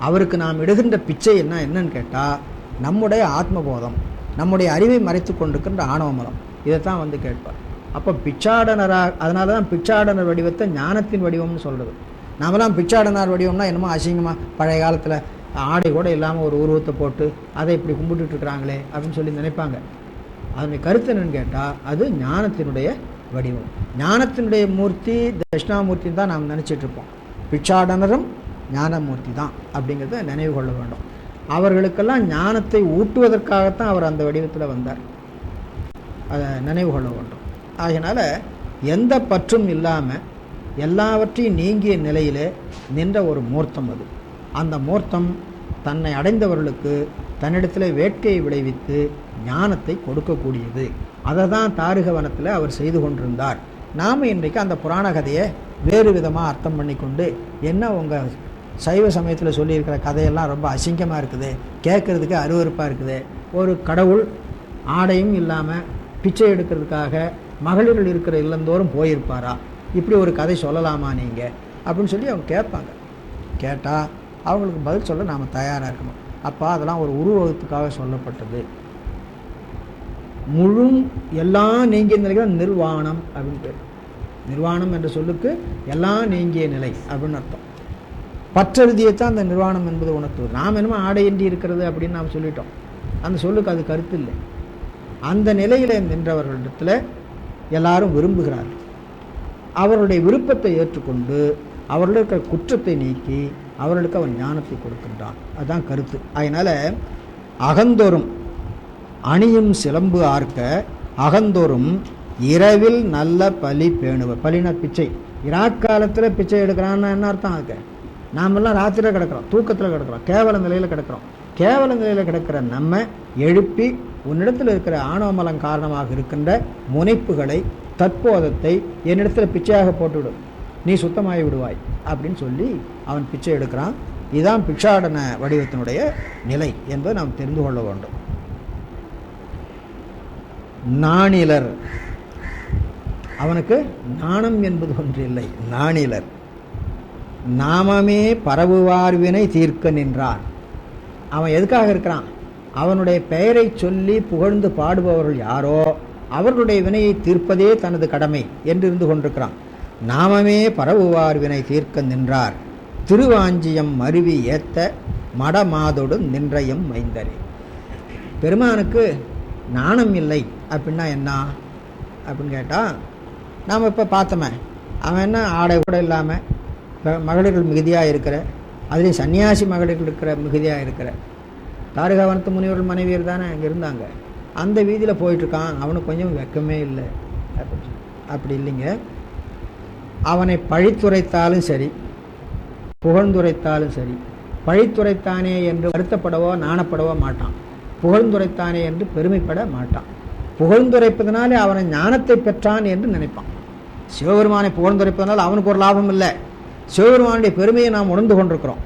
Speaker 1: அவருக்கு நாம் இடுகின்ற பிச்சை என்னன்னு கேட்டால், நம்முடைய ஆத்மபோதம், நம்முடைய அறிவை மறைத்து கொண்டிருக்கின்ற ஆணவ மலம், இதைத்தான் வந்து கேட்பார். அப்போ பிச்சாடனராக, அதனால தான் பிச்சாடனர் வடிவத்தை ஞானத்தின் வடிவம்னு சொல்கிறது. நாமெல்லாம் பிச்சாடனார் வடிவம்னா என்னமோ அசிங்கமாக, பழைய காலத்தில் ஆடை கூட இல்லாமல் ஒரு உருவத்தை போட்டு அதை இப்படி கும்பிட்டுட்டு இருக்கிறாங்களே அப்படின்னு சொல்லி நினைப்பாங்க. அதனுடைய கருத்து என்னன்னு கேட்டால், அது ஞானத்தினுடைய வடிவம். ஞானத்தினுடைய மூர்த்தி தட்சிணாமூர்த்தின்னு தான் நாம் நினச்சிட்டு இருப்போம். பிச்சாடனரும் ஞானமூர்த்தி தான் அப்படிங்கிறத நினைவு கொள்ள வேண்டும். அவர்களுக்கெல்லாம் ஞானத்தை ஊட்டுவதற்காகத்தான் அவர் அந்த வடிவத்தில் வந்தார். அதை நினைவு கொள்ள வேண்டும். ஆகையினால எந்த பற்றும் இல்லாமல் எல்லாவற்றையும் நீங்கிய நிலையிலே நின்ற ஒரு மூர்த்தம் அது. அந்த மூர்த்தம் தன்னை அடைந்தவர்களுக்கு தன்னிடத்தில் வேட்கையை விளைவித்து ஞானத்தை கொடுக்கக்கூடியது. அதை தான் தாருகவனத்தில் அவர் செய்து கொண்டிருந்தார். நாம் இன்றைக்கு அந்த புராண கதையை வேறு விதமாக அர்த்தம் பண்ணி கொண்டு, என்ன உங்கள் சைவ சமயத்தில் சொல்லியிருக்கிற கதையெல்லாம் ரொம்ப அசிங்கமாக இருக்குது, கேட்குறதுக்கு அருவருப்பாக இருக்குது, ஒரு கடவுள் ஆடையும் இல்லாமல் பிச்சை எடுக்கிறதுக்காக மகளிர்கள் இருக்கிற இல்லந்தோறும் போயிருப்பாரா, இப்படி ஒரு கதை சொல்லலாமா நீங்கள் அப்படின்னு சொல்லி அவங்க கேட்பாங்க. கேட்டால் அவங்களுக்கு பதில் சொல்ல நாம் தயாராக இருக்கணும். அப்போ அதெல்லாம் ஒரு உருவகத்துக்காக சொல்லப்பட்டது. முழு எல்லாம் நீங்கிய நிலைக்கு நிர்வாணம் அப்படின்னு பேர். நிர்வாணம் என்ற சொல்லுக்கு எல்லாம் நீங்கிய நிலை அப்படின்னு அர்த்தம். பற்றறுதியைத்தான் அந்த நிர்வாணம் என்பது உணர்த்துவது. நாம் என்னமோ ஆடையின்றி இருக்கிறது அப்படின்னு நாம் சொல்லிட்டோம். அந்த சொல்லுக்கு அது கருத்து இல்லை. அந்த நிலையில் நின்றவர்களிடத்தில் எல்லாரும் விரும்புகிறார்கள். அவருடைய விருப்பத்தை ஏற்றுக்கொண்டு அவர்களுக்கு குற்றத்தை நீக்கி அவர்களுக்கு அவன் ஞானத்தை கொடுக்கின்றான். அதுதான் கருத்து. அதனால் அகந்தோறும் அணியும் சிலம்பு ஆர்க்க அகந்தோறும் இரவில் நல்ல பலி பேணுவர். பலினா பிச்சை. இராக்காலத்தில் பிச்சை எடுக்கிறான்னு என்ன அர்த்தம்? அதுக்கு நாமெல்லாம் ராத்திரியில் கிடக்கிறோம், தூக்கத்தில் கிடக்கிறோம், கேவல நிலையில் கிடக்கிறோம். கேவல நிலையில் கிடக்கிற நம்ம எழுப்பி உன்னிடத்தில் இருக்கிற ஆணவமலம் காரணமாக இருக்கின்ற முனைப்புகளை, தற்போதத்தை என்னிடத்தில் பிச்சையாக போட்டுவிடும், நீ சுத்தமாகி விடுவாய் அப்படின்னு சொல்லி அவன் பிச்சை எடுக்கிறான். இதுதான் பிக்ஷாடன வடிவத்தினுடைய நிலை என்பதை நாம் தெரிந்து கொள்ள வேண்டும். நாணிலர், அவனுக்கு நாணம் என்பது ஒன்று இல்லை. நாணிலர் நாமமே பரவுவார் வினை தீர்க்க நின்றான். அவன் எதுக்காக இருக்கிறான்? அவனுடைய பெயரை சொல்லி புகழ்ந்து பாடுபவர்கள் யாரோ அவர்களுடைய வினையை தீர்ப்பதே தனது கடமை என்று இருந்து கொண்டிருக்கிறான். நாமமே பரவுவார் வினை தீர்க்க நின்றார் திருவாஞ்சியம் மருவி ஏத்த மடமாதொடு நின்றையும் மைந்தரே. பெருமானுக்கு நாணம் இல்லை அப்படின்னா என்ன அப்படின்னு கேட்டால், நாம் இப்போ பார்த்தோமே, அவன் என்ன ஆடை கூட இல்லாமல் மகளிர்கள் மிகுதியாக இருக்கிற, அதுலேயும் சன்னியாசி மகளிர்கள் இருக்கிற மிகுதியாக இருக்கிற தாருகாவனத்து முனிவர்கள் மனைவியர் தானே அங்கே இருந்தாங்க. அந்த வீதியில் போயிட்டுருக்கான். அவனுக்கு கொஞ்சம் வெக்கமே இல்லை. அப்படி இல்லைங்க. அவனை பழித்துரைத்தாலும் சரி, புகழ்ந்துரைத்தாலும் சரி, பழித்துரைத்தானே என்று வருத்தப்படவோ நாணப்படவோ மாட்டான். புகழ்ந்துரைத்தானே என்று பெருமைப்பட மாட்டான். புகழ்ந்துரைப்பதனாலே அவனை ஞானத்தை பெற்றான் என்று நினைப்பான். சிவபெருமானை புகழ்ந்துரைப்பதனால் அவனுக்கு ஒரு லாபம் இல்லை. சிவபெருமானுடைய பெருமையை நாம் உணர்ந்து கொண்டிருக்கிறோம்.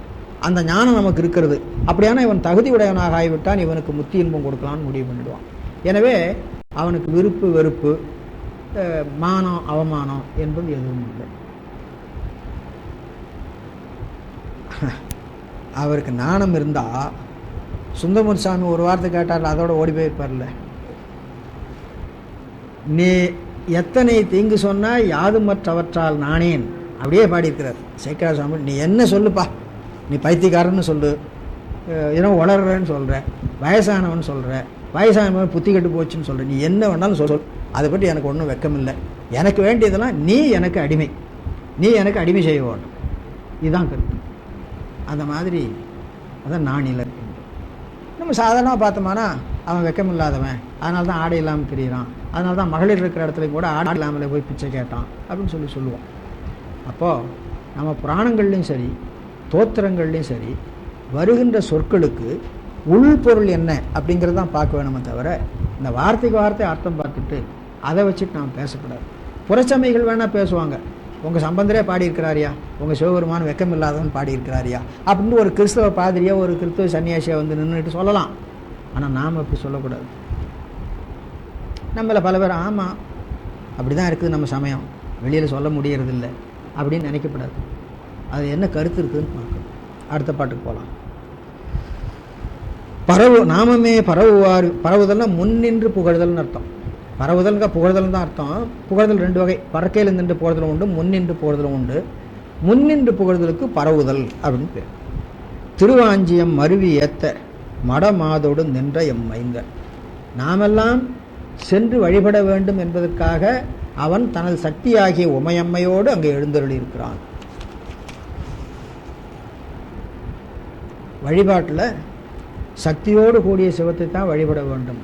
Speaker 1: அந்த ஞானம் நமக்கு இருக்கிறது. அப்படியான இவன் தகுதி உடையவனாக ஆகிவிட்டான், இவனுக்கு முத்தி இன்பம் கொடுக்கலான்னு முடிவு பண்ணிடுவான். எனவே அவனுக்கு விருப்பு வெறுப்பு, மானம் அவமானம் என்பது எதுவும் இல்லை. அவருக்கு நாணம் இருந்தால் சுந்தரமூர்த்தி சாமி ஒரு வார்த்தை கேட்டார், அதோட ஓடி போயிருப்பார்ல. நீ எத்தனை தீங்கு சொன்னால் யாதுமற்றவற்றால் நானேன், அப்படியே பாடியிருக்கிறார் சேக்கிழார் சுவாமி. நீ என்ன சொல்லுப்பா, நீ பைத்தியக்காரன்னு சொல்லு, ஏன்னா உளர்றேன்னு சொல்கிற, வயசானவன் சொல்கிற, வயசானவன் புத்தி கட்டு போச்சுன்னு சொல்கிற, நீ என்ன வேணாலும் சொல், அதை பற்றி எனக்கு ஒன்றும் வெக்கமில்லை. எனக்கு வேண்டியதெல்லாம் நீ எனக்கு அடிமை, நீ எனக்கு அடிமை செய்ய வேண்டும், இதுதான் கருத்து. அந்த மாதிரி அதான் நான் இல்லை. நம்ம சாதாரணமாக பார்த்தோம்னா அவன் வெக்கம் இல்லாதவன், அதனால தான் ஆடை இல்லாமல் திரியிறான், அதனால தான் மகளிர் இருக்கிற இடத்துல கூட ஆடை இல்லாமலே போய் பிச்சை கேட்டான் அப்படின்னு சொல்லுவோம். அப்போது நம்ம புராணங்கள்லையும் சரி தோத்திரங்கள்லையும் சரி வருகின்ற சொற்களுக்கு உள்பொருள் என்ன அப்படிங்கிறது தான் பார்க்க வேணுமே தவிர இந்த வார்த்தைக்கு வார்த்தை அர்த்தம் பார்த்துட்டு அதை வச்சுட்டு நாம் பேசக்கூடாது. புறச்சமைகள் வேணால் பேசுவாங்க, உங்கள் சம்பந்தரே பாடியிருக்கிறாரியா, உங்கள் சிவபெருமான் வெக்கம் இல்லாதவன் பாடியிருக்கிறாரியா அப்படின்னு ஒரு கிறிஸ்தவ பாதிரியா ஒரு கிறிஸ்தவ சன்னியாசியாக வந்து நின்றுட்டு சொல்லலாம். ஆனால் நாம் அப்படி சொல்லக்கூடாது. நம்மளை பல பேர் ஆமாம் அப்படி தான் இருக்குது நம்ம சமயம், வெளியில் சொல்ல முடியறதில்லை அப்படின்னு நினைக்கப்படாது. அது என்ன கருத்து இருக்குதுன்னு பார்க்கணும். அடுத்த பாட்டுக்கு போகலாம். நாமமே பரவுவார். பரவுதல்னா முன்னின்று புகழ்தல்னு அர்த்தம். பரவுதல்ங்க புகழ்தல் தான் அர்த்தம். புகழ்தல் ரெண்டு வகை, பறக்கையில் நின்று புகழ்தலும் உண்டு, முன்னின்று புகழ்தலும் உண்டு. முன்னின்று புகழ்தலுக்கு பரவுதல் அப்படின்னு பேர். திருவாஞ்சியம் மருவி ஏத்த மடமாதோடு நின்ற எம்மைந்த. நாமெல்லாம் சென்று வழிபட வேண்டும் என்பதற்காக அவன் தனது சக்தியாகிய உமையம்மையோடு அங்கே எழுந்தருளி இருக்கிறான். வழிபாட்டில் சக்தியோடு கூடிய சிவத்தை தான் வழிபட வேண்டும்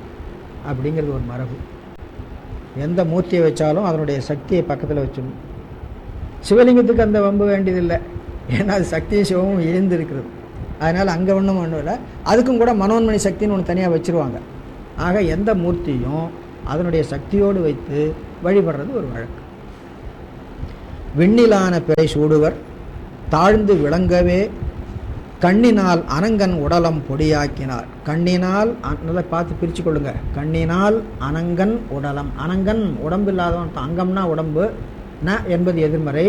Speaker 1: அப்படிங்கிறது ஒரு மரபு. எந்த மூர்த்தியை வச்சாலும் அதனுடைய சக்தியை பக்கத்தில் வச்சிடணும். சிவலிங்கத்துக்கு அந்த வம்பு வேண்டியதில்லை, ஏன்னா அது சக்தியும் சிவமும் இணைந்திருக்கிறது. அதனால் அங்கே ஒன்றும் இல்லை. அதுக்கும் கூட மனோன்மணி சக்தின்னு ஒன்று தனியாக வச்சுருவாங்க. ஆக எந்த மூர்த்தியும் அதனுடைய சக்தியோடு வைத்து வழிபடுறது ஒரு வழக்கு. விண்ணிலான பிறை சூடுவர் தாழ்ந்து விளங்கவே கண்ணினால் அனங்கன் உடலம் பொடியாக்கினார். கண்ணினால் நல்லா பார்த்து பிரித்து கொள்ளுங்க. கண்ணினால் அனங்கன் உடலம். அனங்கன் உடம்பு இல்லாதவன். அங்கம்னா உடம்பு, ந என்பது எதிர்மறை,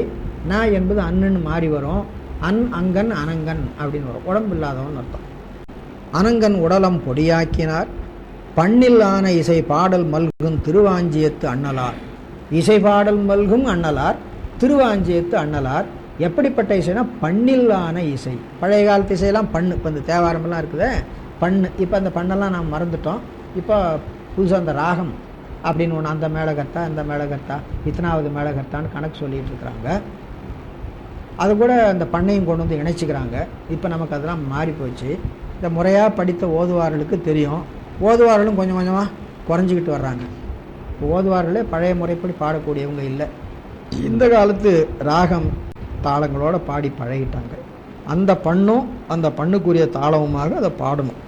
Speaker 1: ந என்பது அன்னுன்னு மாறி வரும். அன் அங்கன் அனங்கன் அப்படின்னு வரும். உடம்பு இல்லாதவன் அர்த்தம். அனங்கன் உடலம் பொடியாக்கினார். பண்ணில் ஆன இசை பாடல் மல்கும் திருவாஞ்சியத்து அண்ணலார். இசை பாடல் மல்கும் அண்ணலார், திருவாஞ்சியத்து அண்ணலார். எப்படிப்பட்ட இசைனா பண்ணில்லான இசை. பழைய காலத்து இசையெல்லாம் பண்ணு. இப்போ இந்த தேவாரமெல்லாம் இருக்குதே பண்ணு. இப்போ அந்த பண்ணெல்லாம் நாம் மறந்துட்டோம். இப்போ புதுசாக அந்த ராகம் அப்படின்னு ஒன்று, அந்த மேளகர்த்தா இந்த மேளகர்த்தா இத்தனாவது மேளகர்த்தான்னு கணக்கு சொல்லிகிட்டு இருக்கிறாங்க. அது கூட அந்த பண்ணையும் கொண்டு வந்து இணைச்சிக்கிறாங்க. இப்போ நமக்கு அதெல்லாம் மாறி போச்சு. இந்த முறையாக படித்த ஓதுவார்களுக்கு தெரியும். ஓதுவார்களும் கொஞ்சம் கொஞ்சமாக குறைஞ்சிக்கிட்டு வர்றாங்க. இப்போ ஓதுவார்களே பழைய முறைப்படி பாடக்கூடியவங்க இல்லை. இந்த காலத்து ராகம் தாளங்களோட பாடி பழகிட்டாங்க. அந்த பண்ணும் அந்த பண்ணுக்குரிய தாளமுமாக அதை பாடணும்.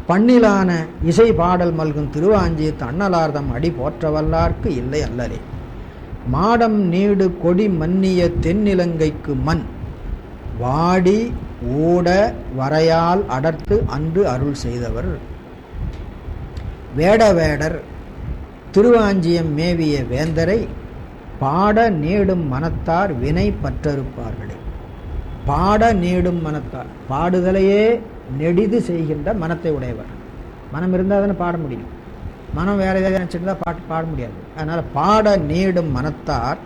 Speaker 1: பண்ணிலான இசை பாடல் மல்கும் திருவாஞ்சியத்து அண்ணலார்தம் அடி போற்றவல்லார்க்கு இல்லை அல்லரே. மாடம் நீடு கொடி மன்னிய தென்னிலங்கைக்கு மண் வாடி ஊட வரையால் அடர்த்து அன்று அருள் செய்தவர். வேடவேடர் திருவாஞ்சியம் மேவிய வேந்தரை பாட நீடும் மனத்தார் வினை பற்றறுப்பார்களே. பாட நீடும் மனத்தார், பாடுதலையே நெடிது செய்கின்ற மனத்தை உடையவர். மனம் இருந்தால் தானே பாட முடியும். மனம் வேறு ஏதாவது நினச்சிருந்தா பாட்டு பாட முடியாது. அதனால் பாட நீடும் மனத்தார்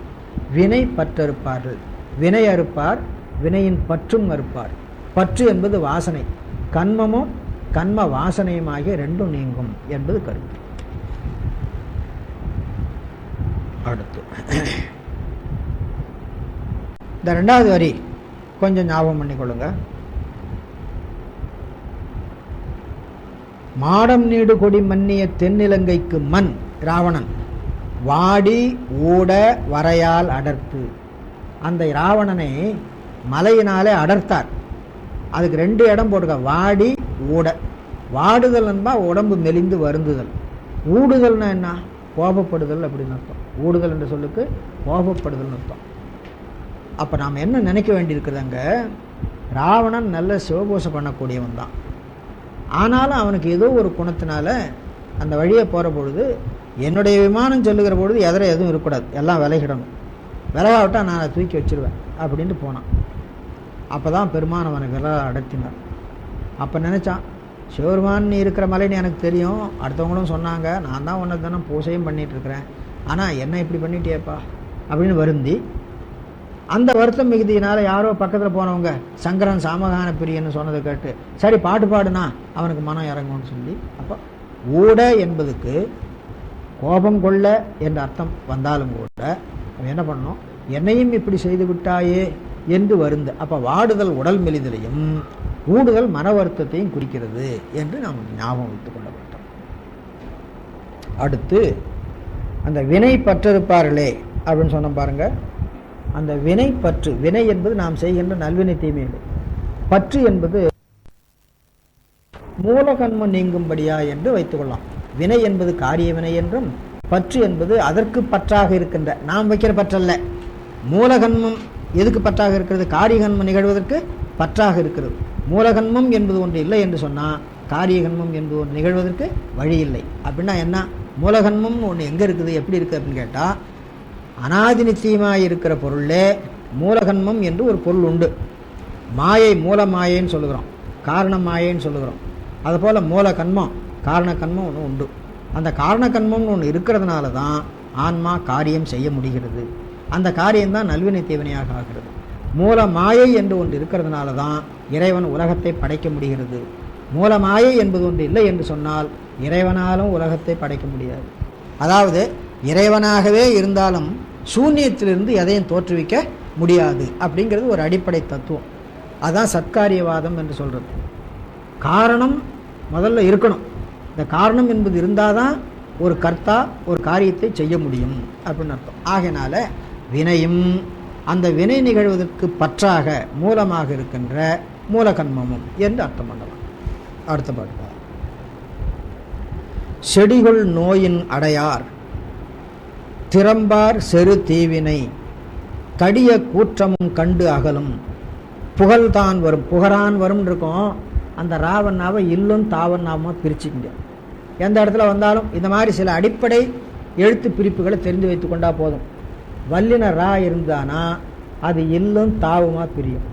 Speaker 1: வினை பற்றறுப்பார்கள். வினை அறுப்பார், வினையின் பற்றும் அறுப்பார். பற்று என்பது வாசனை, கண்மமும் கண்ம வாசனையுமாகிய ரெண்டும் நீங்கும் என்பது கருத்து. அடுத்து இந்த ரெண்டாவது வரி கொஞ்சம் ஞாபகம் பண்ணிக்கொள்ளுங்க. மாடம் நீடு கொடி மன்னிய தென்னிலங்கைக்கு மண் ராவணன் வாடி ஊட வரையால் அடர்த்து. அந்த ராவணனை மலையினாலே அடர்த்தார். அதுக்கு ரெண்டு இடம் போட்டுக்க, வாடி ஊட. வாடுதல் என்பா உடம்பு மெலிந்து வருந்துதல். ஊடுதல்னா என்ன? கோபப்படுதல் அப்படின்னு அர்த்தம். ஊடுதல் என்ற சொல்லுக்கு கோபப்படுதல் அர்த்தம். அப்போ நாம் என்ன நினைக்க வேண்டியிருக்குதுங்க, ராவணன் நல்ல சிவபூசை பண்ணக்கூடியவன் தான். ஆனாலும் அவனுக்கு ஏதோ ஒரு குணத்தினால அந்த வழியை போகிற பொழுது என்னுடைய விமானம் சொல்லுகிற பொழுது எதிர எதுவும் இருக்கக்கூடாது, எல்லாம் விலகிடணும், விலகாவிட்டால் நான் அதை தூக்கி வச்சிருவேன் அப்படின்ட்டு போனான். அப்போ தான் பெருமான் அவனை விலக அடர்த்தினார். அப்போ நினச்சான், சிவபெருமான் நீ இருக்கிற மலைன்னு எனக்கு தெரியும், அடுத்தவங்களும் சொன்னாங்க, நான் தான் உன்னை தானே பூசையும் பண்ணிகிட்ருக்கிறேன், ஆனால் என்ன இப்படி பண்ணிட்டியப்பா அப்படின்னு வருந்தி, அந்த வருத்தம் மிகுதியினால் யாரோ பக்கத்தில் போனவங்க சங்கரன் சாமகான பிரியன்னு சொன்னதை கேட்டு சரி பாட்டு பாடுனா அவனுக்கு மனம் இறங்கும்னு சொல்லி, அப்போ ஊட என்பதுக்கு கோபம் கொள்ள என்ற அர்த்தம் வந்தாலும் கூட அவன் என்ன பண்ணணும், என்னையும் இப்படி செய்து விட்டாயே என்று வருந்த. அப்போ வாடுதல் உடல் மெலிதலையும் ஊடுதல் மன வருத்தத்தையும் குறிக்கிறது என்று நாம் ஞாபகம் வைத்துக் கொள்ள வேண்டும். அடுத்து அந்த வினை பற்றிருப்பார்களே அப்படின்னு சொன்ன பாருங்க. அந்த வினை பற்று, வினை என்பது நாம் செய்கின்ற நல்வினை தீமைகள், பற்று என்பது மூலகன்மம் நீங்கும்படியா என்று வைத்துக் கொள்ளலாம். வினை என்பது காரிய வினை என்றும், பற்று என்பது அதற்கு பற்றாக இருக்கின்ற, நாம் வைக்கிற பற்றல்ல. மூலகன்மம் எதுக்கு பற்றாக இருக்கிறது? காரியகன்மம் நிகழ்வதற்கு பற்றாக இருக்கிறது. மூலகன்மம் என்பது ஒன்று இல்லை என்று சொன்னால் காரியகன்மம் என்பது ஒன்று நிகழ்வதற்கு வழி இல்லை. அப்படின்னா என்ன? மூலகன்மம்னு ஒன்று எங்கே இருக்குது, எப்படி இருக்குது அப்படின்னு கேட்டால், அனாதி நித்தியமாக இருக்கிற பொருளே மூலகன்மம் என்று ஒரு பொருள் உண்டு. மாயை மூல மாயைன்னு சொல்லுகிறோம், காரண மாயைன்னு சொல்லுகிறோம். அதுபோல் மூலகன்மம் காரணக்கன்மம் ஒன்று உண்டு. அந்த காரணக்கன்மம்னு ஒன்று இருக்கிறதுனால தான் ஆன்மா காரியம் செய்ய முடிகிறது. அந்த காரியம்தான் நல்வினை தீவினையாக ஆகிறது. மூல மாயை என்று ஒன்று இருக்கிறதுனால தான் இறைவன் உலகத்தை படைக்க முடிகிறது. மூல மாயை என்பது ஒன்று இல்லை என்று சொன்னால் இறைவனாலும் உலகத்தை படைக்க முடியாது. அதாவது இறைவனாகவே இருந்தாலும் சூன்யத்திலிருந்து எதையும் தோற்றுவிக்க முடியாது அப்படிங்கிறது ஒரு அடிப்படை தத்துவம். அதுதான் சத்காரியவாதம் என்று சொல்கிறது. காரணம் முதல்ல இருக்கணும். இந்த காரணம் என்பது இருந்தால் தான் ஒரு கர்த்தா ஒரு காரியத்தை செய்ய முடியும் அப்படின்னு அர்த்தம். ஆகையினால வினையும் அந்த வினை நிகழ்வதற்கு பற்றாக மூலமாக இருக்கின்ற மூலகன்மமும் என்று அர்த்தம் பண்ணலாம். அடுத்த பாட்டு. செடிகள் நோயின் அடையார் திறம்பார் செரு தீவினை கடிய கூற்றமும் கண்டு அகலும் புகழ்தான் வரும். புகழான் வரும் இருக்கும். அந்த ராவண்ணாவை இல்லும் தாவண்ணாவமாக பிரிச்சுக்கிங்க. எந்த இடத்துல வந்தாலும் இந்த மாதிரி சில அடிப்படை எழுத்து பிரிப்புகளை தெரிந்து வைத்து கொண்டா போதும். வல்லின ரா இருந்தானா அது இல்லும் தாவுமா பிரியும்.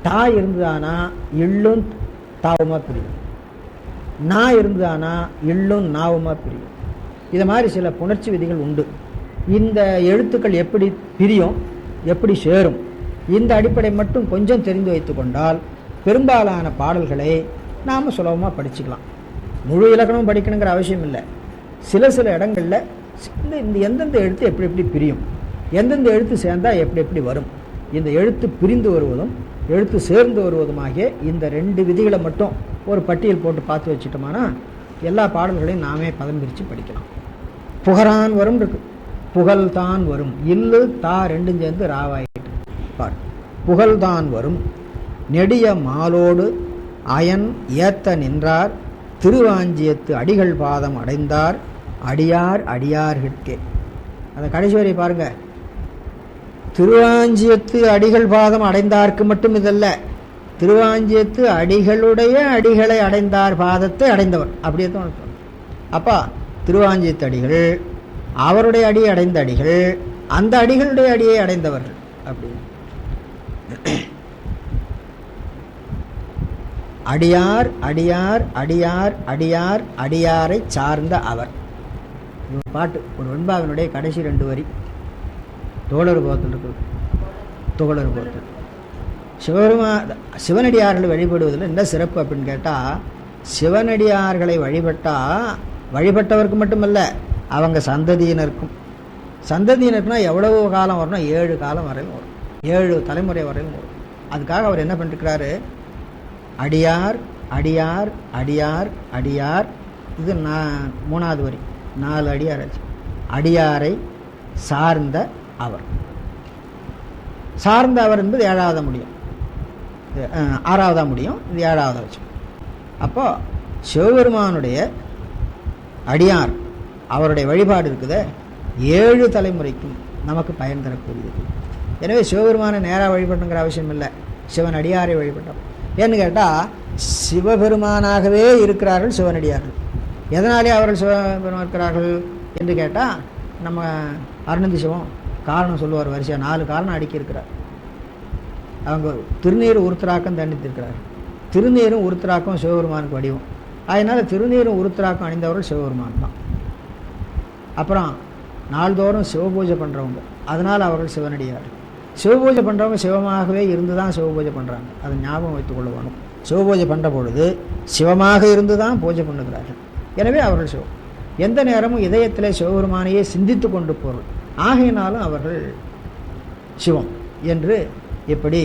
Speaker 1: தா இருந்ததானா இல்லும் தாவுமா பிரியும். நா இருந்ததானா இல்லும் நாவுமா பிரியும். இது மாதிரி சில புணர்ச்சி விதிகள் உண்டு. இந்த எழுத்துக்கள் எப்படி பிரியும், எப்படி சேரும், இந்த அடிப்படை மட்டும் கொஞ்சம் தெரிந்து வைத்து கொண்டால் பெரும்பாலான பாடல்களை நாம் சுலபமாக படிச்சுக்கலாம். முழு இலக்கணமும் படிக்கணுங்கிற அவசியம் இல்லை. சில சில இடங்களில் இந்த எந்தெந்த எழுத்து எப்படி எப்படி பிரியும், எந்தெந்த எழுத்து சேர்ந்தால் எப்படி எப்படி வரும், இந்த எழுத்து பிரிந்து வருவதும் எழுத்து சேர்ந்து வருவதுமாகிய இந்த ரெண்டு விதிகளை மட்டும் ஒரு பட்டியல் போட்டு பார்த்து வச்சுட்டோம்னா எல்லா பாடல்களையும் நாமே பதம் பிரித்து படிக்கலாம். புகழான் வரும் இருக்கு, புகழ்தான் வரும், இல்லு தா ரெண்டும் சேர்ந்து ராவாயிட்டு பாடு. புகழ்தான் வரும் நெடிய மாலோடு அயன் ஏத்த நின்றார் திருவாஞ்சியத்து அடிகள் பாதம் அடைந்தார் அடியார் அடியார்கே. அந்த கடைசி வரை பாருங்க. திருவாஞ்சியத்து அடிகள் பாதம் அடைந்தார்க்கு மட்டும் இதல்ல, திருவாஞ்சியத்து அடிகளுடைய அடிகளை அடைந்தார் பாதத்தை அடைந்தவர் அப்படியே தான். அப்பா திருவாஞ்சியத்து அடிகள் அவருடைய அடியை அடைந்த அடிகள், அந்த அடிகளுடைய அடியை அடைந்தவர்கள் அப்படி. அடியார் அடியார் அடியார் அடியார் அடியாரை சார்ந்த அவர். பாட்டு ஒரு வெண்பாவினுடைய கடைசி 2 வரி தோழர் போகத்தில் இருக்குது. தோழர் போகத்தில் சிவனடியார்களை வழிபடுவதில் என்ன சிறப்பு அப்படின்னு கேட்டால், சிவனடியார்களை வழிபட்டவருக்கு மட்டுமல்ல அவங்க சந்ததியினருக்கும். சந்ததியினருக்குனா எவ்வளவு காலம் வரணும்? 7 காலம் வரையும் வரும், 7 தலைமுறை வரையும் வரும். அதுக்காக அவர் என்ன பண்ணிருக்கிறாரு? அடியார் அடியார் அடியார் அடியார், இது 3வது வரி, 4 அடியார் ஆச்சு. அடியாரை சார்ந்த அவர். சார்ந்த அவர் என்பது 7வது முடியும், 6வது முடியும், இது 7வது வச்சு. அப்போ சிவபெருமானுடைய அடியார் அவருடைய வழிபாடு இருக்குது 7 தலைமுறைக்கும் நமக்கு பயன் தரக்கூடியது. எனவே சிவபெருமானை நேராக வழிபடணுங்கிற அவசியம் இல்லை, சிவன் அடியாரை வழிபட்டோம். ஏன்னு கேட்டால் சிவபெருமானாகவே இருக்கிறார்கள் சிவனடியார்கள். எதனாலே அவர்கள் சிவபெருமான் இருக்கிறார்கள் என்று கேட்டால், நம்ம அருணந்தி சிவம் காரணம் சொல்லுவார். வரிசையாக 4 காரணம் அடுக்கி இருக்கிறார். அவங்க திருநீர் உருத்தராக்கம் தண்டித்திருக்கிறார், திருநீரும் உருத்திராக்கம் சிவபெருமானுக்கு வடிவம். அதனால் திருநீரும் உருத்திராக்கம் அணிந்தவர்கள் சிவபெருமான் தான். அப்புறம் நாள்தோறும் சிவபூஜை பண்ணுறவங்க, அதனால் அவர்கள் சிவனடியார்கள். சிவபூஜை பண்ணுறவங்க சிவமாகவே இருந்து தான் சிவபூஜை பண்ணுறாங்க. அதை ஞாபகம் வைத்துக்கொள்ள வேணும். சிவபூஜை பண்ணுற பொழுது சிவமாக இருந்து தான் பூஜை பண்ணுகிறார்கள். எனவே அவர்கள் சிவம். எந்த நேரமும் இதயத்திலே சிவபெருமானையே சிந்தித்து கொண்டு பொருள் ஆகையினாலும் அவர்கள் சிவம் என்று இப்படி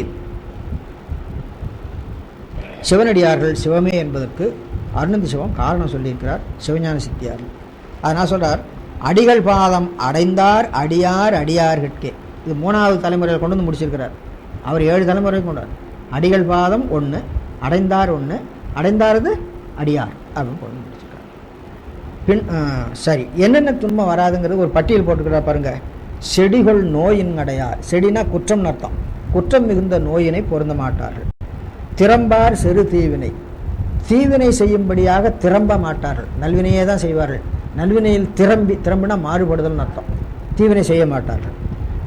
Speaker 1: சிவனடியார்கள் சிவமே என்பதற்கு அருணந்தி சிவம் காரணம் சொல்லியிருக்கிறார் சிவஞான சித்தியார்கள். அதனால் சொல்கிறார், அடிகள் பாதம் அடைந்தார் அடியார் அடியார்கட்கே. இது 3வது தலைமுறையில் கொண்டு வந்து முடிச்சிருக்கிறார். அவர் 7 தலைமுறை கொண்டார். அடிகள் பாதம் 1, அடைந்தார் 1, அடைந்தாரது அடியார் அப்படின்னு கொண்டு முடிச்சிருக்கார். சரி, என்னென்ன துன்பம் வராதுங்கிறது ஒரு பட்டியல் போட்டுக்கிறா பாருங்க. செடிகள் நோயின் அடையார். செடினா குற்றம் அர்த்தம். குற்றம் மிகுந்த நோயினை பொருந்த மாட்டார்கள். திறம்பார் சிறு தீவினை. தீவினை செய்யும்படியாக திறம்ப மாட்டார்கள். நல்வினையே தான் செய்வார்கள். நல்வினையில் திறம்பினா மாறுபடுதல்னு அர்த்தம். தீவினை செய்ய மாட்டார்கள்.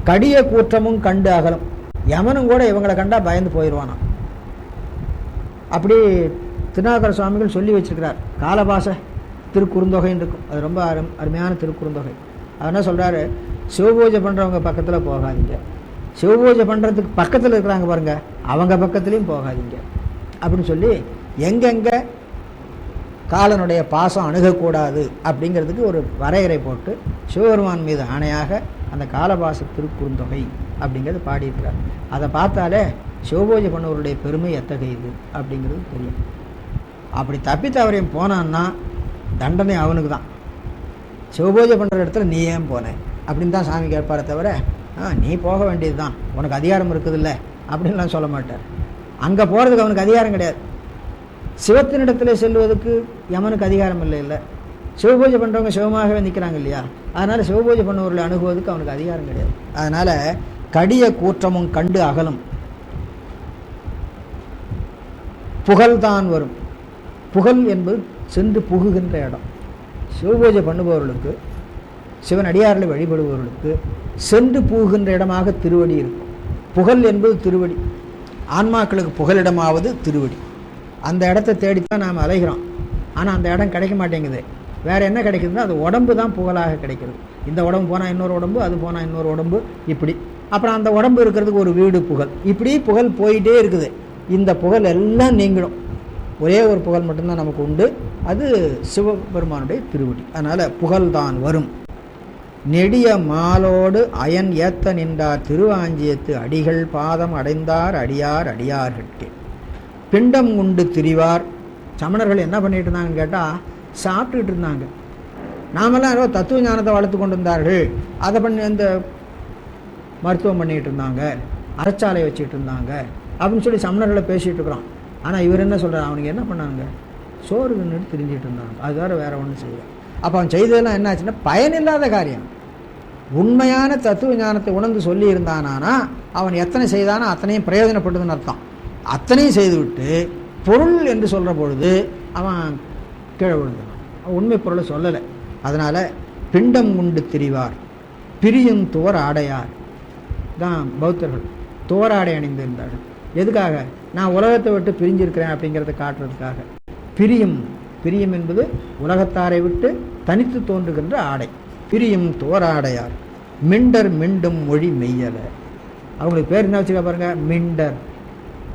Speaker 1: கடிய கூற்றமும் கண்டு அகலும். யமனும் கூட இவங்களை கண்டா பயந்து போயிடுவானா. அப்படி திருநாவுக்கர சுவாமிகள் சொல்லி வச்சிருக்கிறார். காலபாச திருக்குறுந்தொகைன்னு இருக்கும். அது ரொம்ப அருமையான திருக்குறுந்தொகை. அவர் என்ன சொல்கிறாரு, சிவபூஜை பண்ணுறவங்க பக்கத்தில் போகாதீங்க, சிவபூஜை பண்ணுறதுக்கு பக்கத்தில் இருக்கிறாங்க பாருங்கள், அவங்க பக்கத்துலேயும் போகாதீங்க அப்படின்னு சொல்லி எங்கெங்கே காலனுடைய பாசம் அணுகக்கூடாது அப்படிங்கிறதுக்கு ஒரு வரையறை போட்டு சிவபெருமான் மீது ஆணையாக அந்த காலபாச திருக்குறுந்தொகை அப்படிங்கிறது பாடியிருக்கிறார். அதை பார்த்தாலே சிவபூஜை பண்ணவருடைய பெருமை எத்தகையது அப்படிங்கிறது தெரியும். அப்படி தப்பி தவறையும் போனான்னா தண்டனை அவனுக்கு தான். சிவபூஜை பண்ணுற இடத்துல நீ ஏன் போனேன் அப்படின்னு தான் சாமி கேட்பாரே தவிர நீ போக வேண்டியது தான், உனக்கு அதிகாரம் இருக்குதுல்ல அப்படின்லாம் சொல்ல மாட்டார். அங்கே போகிறதுக்கு அவனுக்கு அதிகாரம் கிடையாது. சிவத்தினிடத்தில் செல்வதற்கு யமனுக்கு அதிகாரம் இல்லை. சிவபூஜை பண்ணுறவங்க சிவமாகவே நிற்கிறாங்க இல்லையா, அதனால் சிவபூஜை பண்ணவர்களை அணுகுவதற்கு அவனுக்கு அதிகாரம் கிடையாது. அதனால் கடிய கூற்றமும் கண்டு அகலும். புகழ்தான் வரும். புகழ் என்பது சென்று புகுகின்ற இடம். சிவபூஜை பண்ணுபவர்களுக்கு, சிவன் அடியார்களை வழிபடுபவர்களுக்கு சென்று புகுகின்ற இடமாக திருவடி இருக்கும். புகழ் என்பது திருவடி. ஆன்மாக்களுக்கு புகலிடமாவது திருவடி. அந்த இடத்தை தேடித்தான் நாம் அலைகிறோம். ஆனால் அந்த இடம் கிடைக்க மாட்டேங்குது. வேறு என்ன கிடைக்குதுன்னா அது உடம்பு தான் புகழாக கிடைக்கிறது. இந்த உடம்பு போனால் இன்னொரு உடம்பு, அது போனால் இன்னொரு உடம்பு, இப்படி. அப்புறம் அந்த உடம்பு இருக்கிறதுக்கு ஒரு வீடு புகழ், இப்படி புகழ் போயிட்டே இருக்குது. இந்த புகழ் எல்லாம் நீங்கிடும். ஒரே ஒரு புகழ் மட்டும்தான் நமக்கு உண்டு, அது சிவபெருமானுடைய திருவடி. அதனால் புகழ்தான் வரும். நெடிய மாலோடு அயன் ஏத்த நின்றார் திருவாஞ்சியத்து அடிகள் பாதம் அடைந்தார் அடியார் அடியார்கட்கே. பிண்டம் உண்டு திரிவார். சமணர்கள் என்ன பண்ணிட்டு இருந்தாங்கன்னு கேட்டால் சாப்பிட்டுக்கிட்டு இருந்தாங்க. நாமெல்லாம் ஏதோ தத்துவ ஞானத்தை வளர்த்து கொண்டு இருந்தார்கள். அதை பண்ணி இந்த மருத்துவம் பண்ணிகிட்டு இருந்தாங்க, அரைச்சாலை வச்சுக்கிட்டு இருந்தாங்க அப்படின்னு சொல்லி சமணர்களை பேசிகிட்டு இருக்கிறோம். ஆனால் இவர் என்ன சொல்கிறார், அவனுக்கு என்ன பண்ணாங்க, சோறு நின்று திரிஞ்சிட்டு இருந்தாங்க, அது வேறு ஒன்றும் செய்யலை. அப்போ அவன் செய்ததெல்லாம் என்ன ஆச்சுன்னா பயனில்லாத காரியம். உண்மையான தத்துவ ஞானத்தை உணர்ந்து சொல்லி இருந்தானா அவன் எத்தனை செய்தானோ அத்தனையும் பிரயோஜனப்பட்டதுன்னு அர்த்தம். அத்தனையும் செய்துவிட்டு பொருள் என்று சொல்கிற பொழுது அவன் கீழே விழுந்தான். உண்மை பொருளை சொல்லலை. அதனால் பிண்டம் உண்டு திரிவார் பிரியும் துவர் ஆடையார் தான் பௌத்தர்கள் துவராடை அணிந்திருந்தார்கள். எதுக்காக? நான் உலகத்தை விட்டு பிரிஞ்சிருக்கிறேன் அப்படிங்கிறத காட்டுறதுக்காக. பிரியும் என்பது உலகத்தாரை விட்டு தனித்து தோன்றுகின்ற ஆடை. பிரியும் துவராடையார் மிண்டர் மிண்டும் மொழி மெய்யல. அவங்களுக்கு பேர் என்ன வச்சுக்க பாருங்க,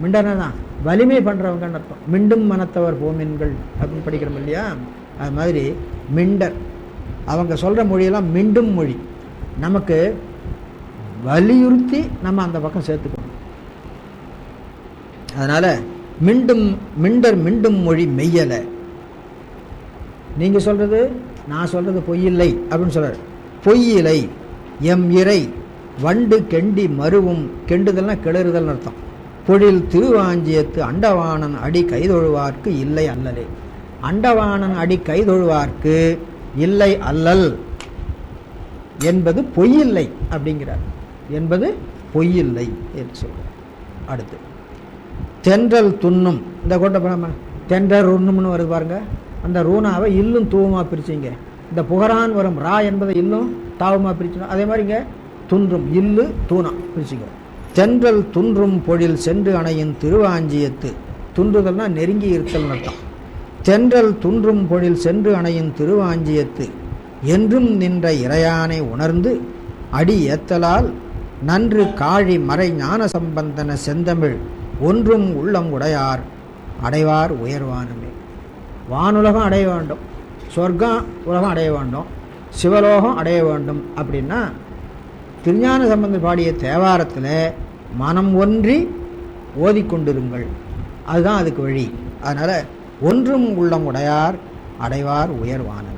Speaker 1: மிண்டர்னா தான் வலிமை பண்ணுறவங்கன்னு அர்த்தம். மிண்டும் மனத்தவர் போமின்கள் அப்படின்னு படிக்கிறோம் இல்லையா, அது மாதிரி மிண்டர். அவங்க சொல்கிற மொழியெல்லாம் மிண்டும் மொழி. நமக்கு வலியுறுத்தி நம்ம அந்த பக்கம் சேர்த்துக்கணும். அதனால் மிண்டர் மிண்டும் மொழி மெய்யலை. நீங்கள் சொல்கிறது நான் சொல்கிறது பொய்யில்லை அப்படின்னு சொல்கிறார். பொய்யிலை எம் இறை வண்டு கெண்டி மருவும். கெண்டுதல்னா கிளறுதல் அர்த்தம். பொழில் திருவாஞ்சியத்து அண்டவாணன் அடி கைதொழுவார்க்கு இல்லை அல்லலே. அண்டவாணன் அடி கைதொழுவார்க்கு இல்லை அல்லல் என்பது பொய்யில்லை அப்படிங்கிறார். என்பது பொய்யில்லை என்று சொல்கிறார். அடுத்து தென்றல் துண்ணும். இந்த கோட்டை தென்றல் உண்ணும்னு வருது பாருங்க. அந்த ரூணாவை இல்லும் தூவமாக பிரிச்சிங்க. இந்த புகரான் வரும் ரா என்பதை இல்லும் தாவமாக பிரிச்சணும். அதே மாதிரி இங்கே துன்றும் இல்லு தூணா பிரிச்சிங்க. தென்றல் துன்றும் பொழில் சென்று அணையின் திருவாஞ்சியத்து துன்றுதல்னா நெருங்கி இருத்தல் அர்த்தம். தென்றல் துன்றும் பொழில் சென்று அணையும் திருவாஞ்சியத்து என்றும் நின்ற இறையானை உணர்ந்து அடி ஏத்தலால் நன்று காழி மறை ஞான சம்பந்தன செந்தமிழ் ஒன்றும் உள்ளம் உடையார் அடைவார் உயர்வானுமே. வானுலகம் அடைய வேண்டும், சொர்க்கம் உலகம் அடைய வேண்டும், சிவலோகம் அடைய வேண்டும் அப்படின்னா திருஞான சம்பந்தர் பாடிய தேவாரத்தில் மனம் ஒன்றி ஓதிக்கொண்டிருங்கள், அதுதான் அதுக்கு வழி. அதனால் ஒன்றும் உள்ளம் உடையார் அடைவார் உயர்வானுமே.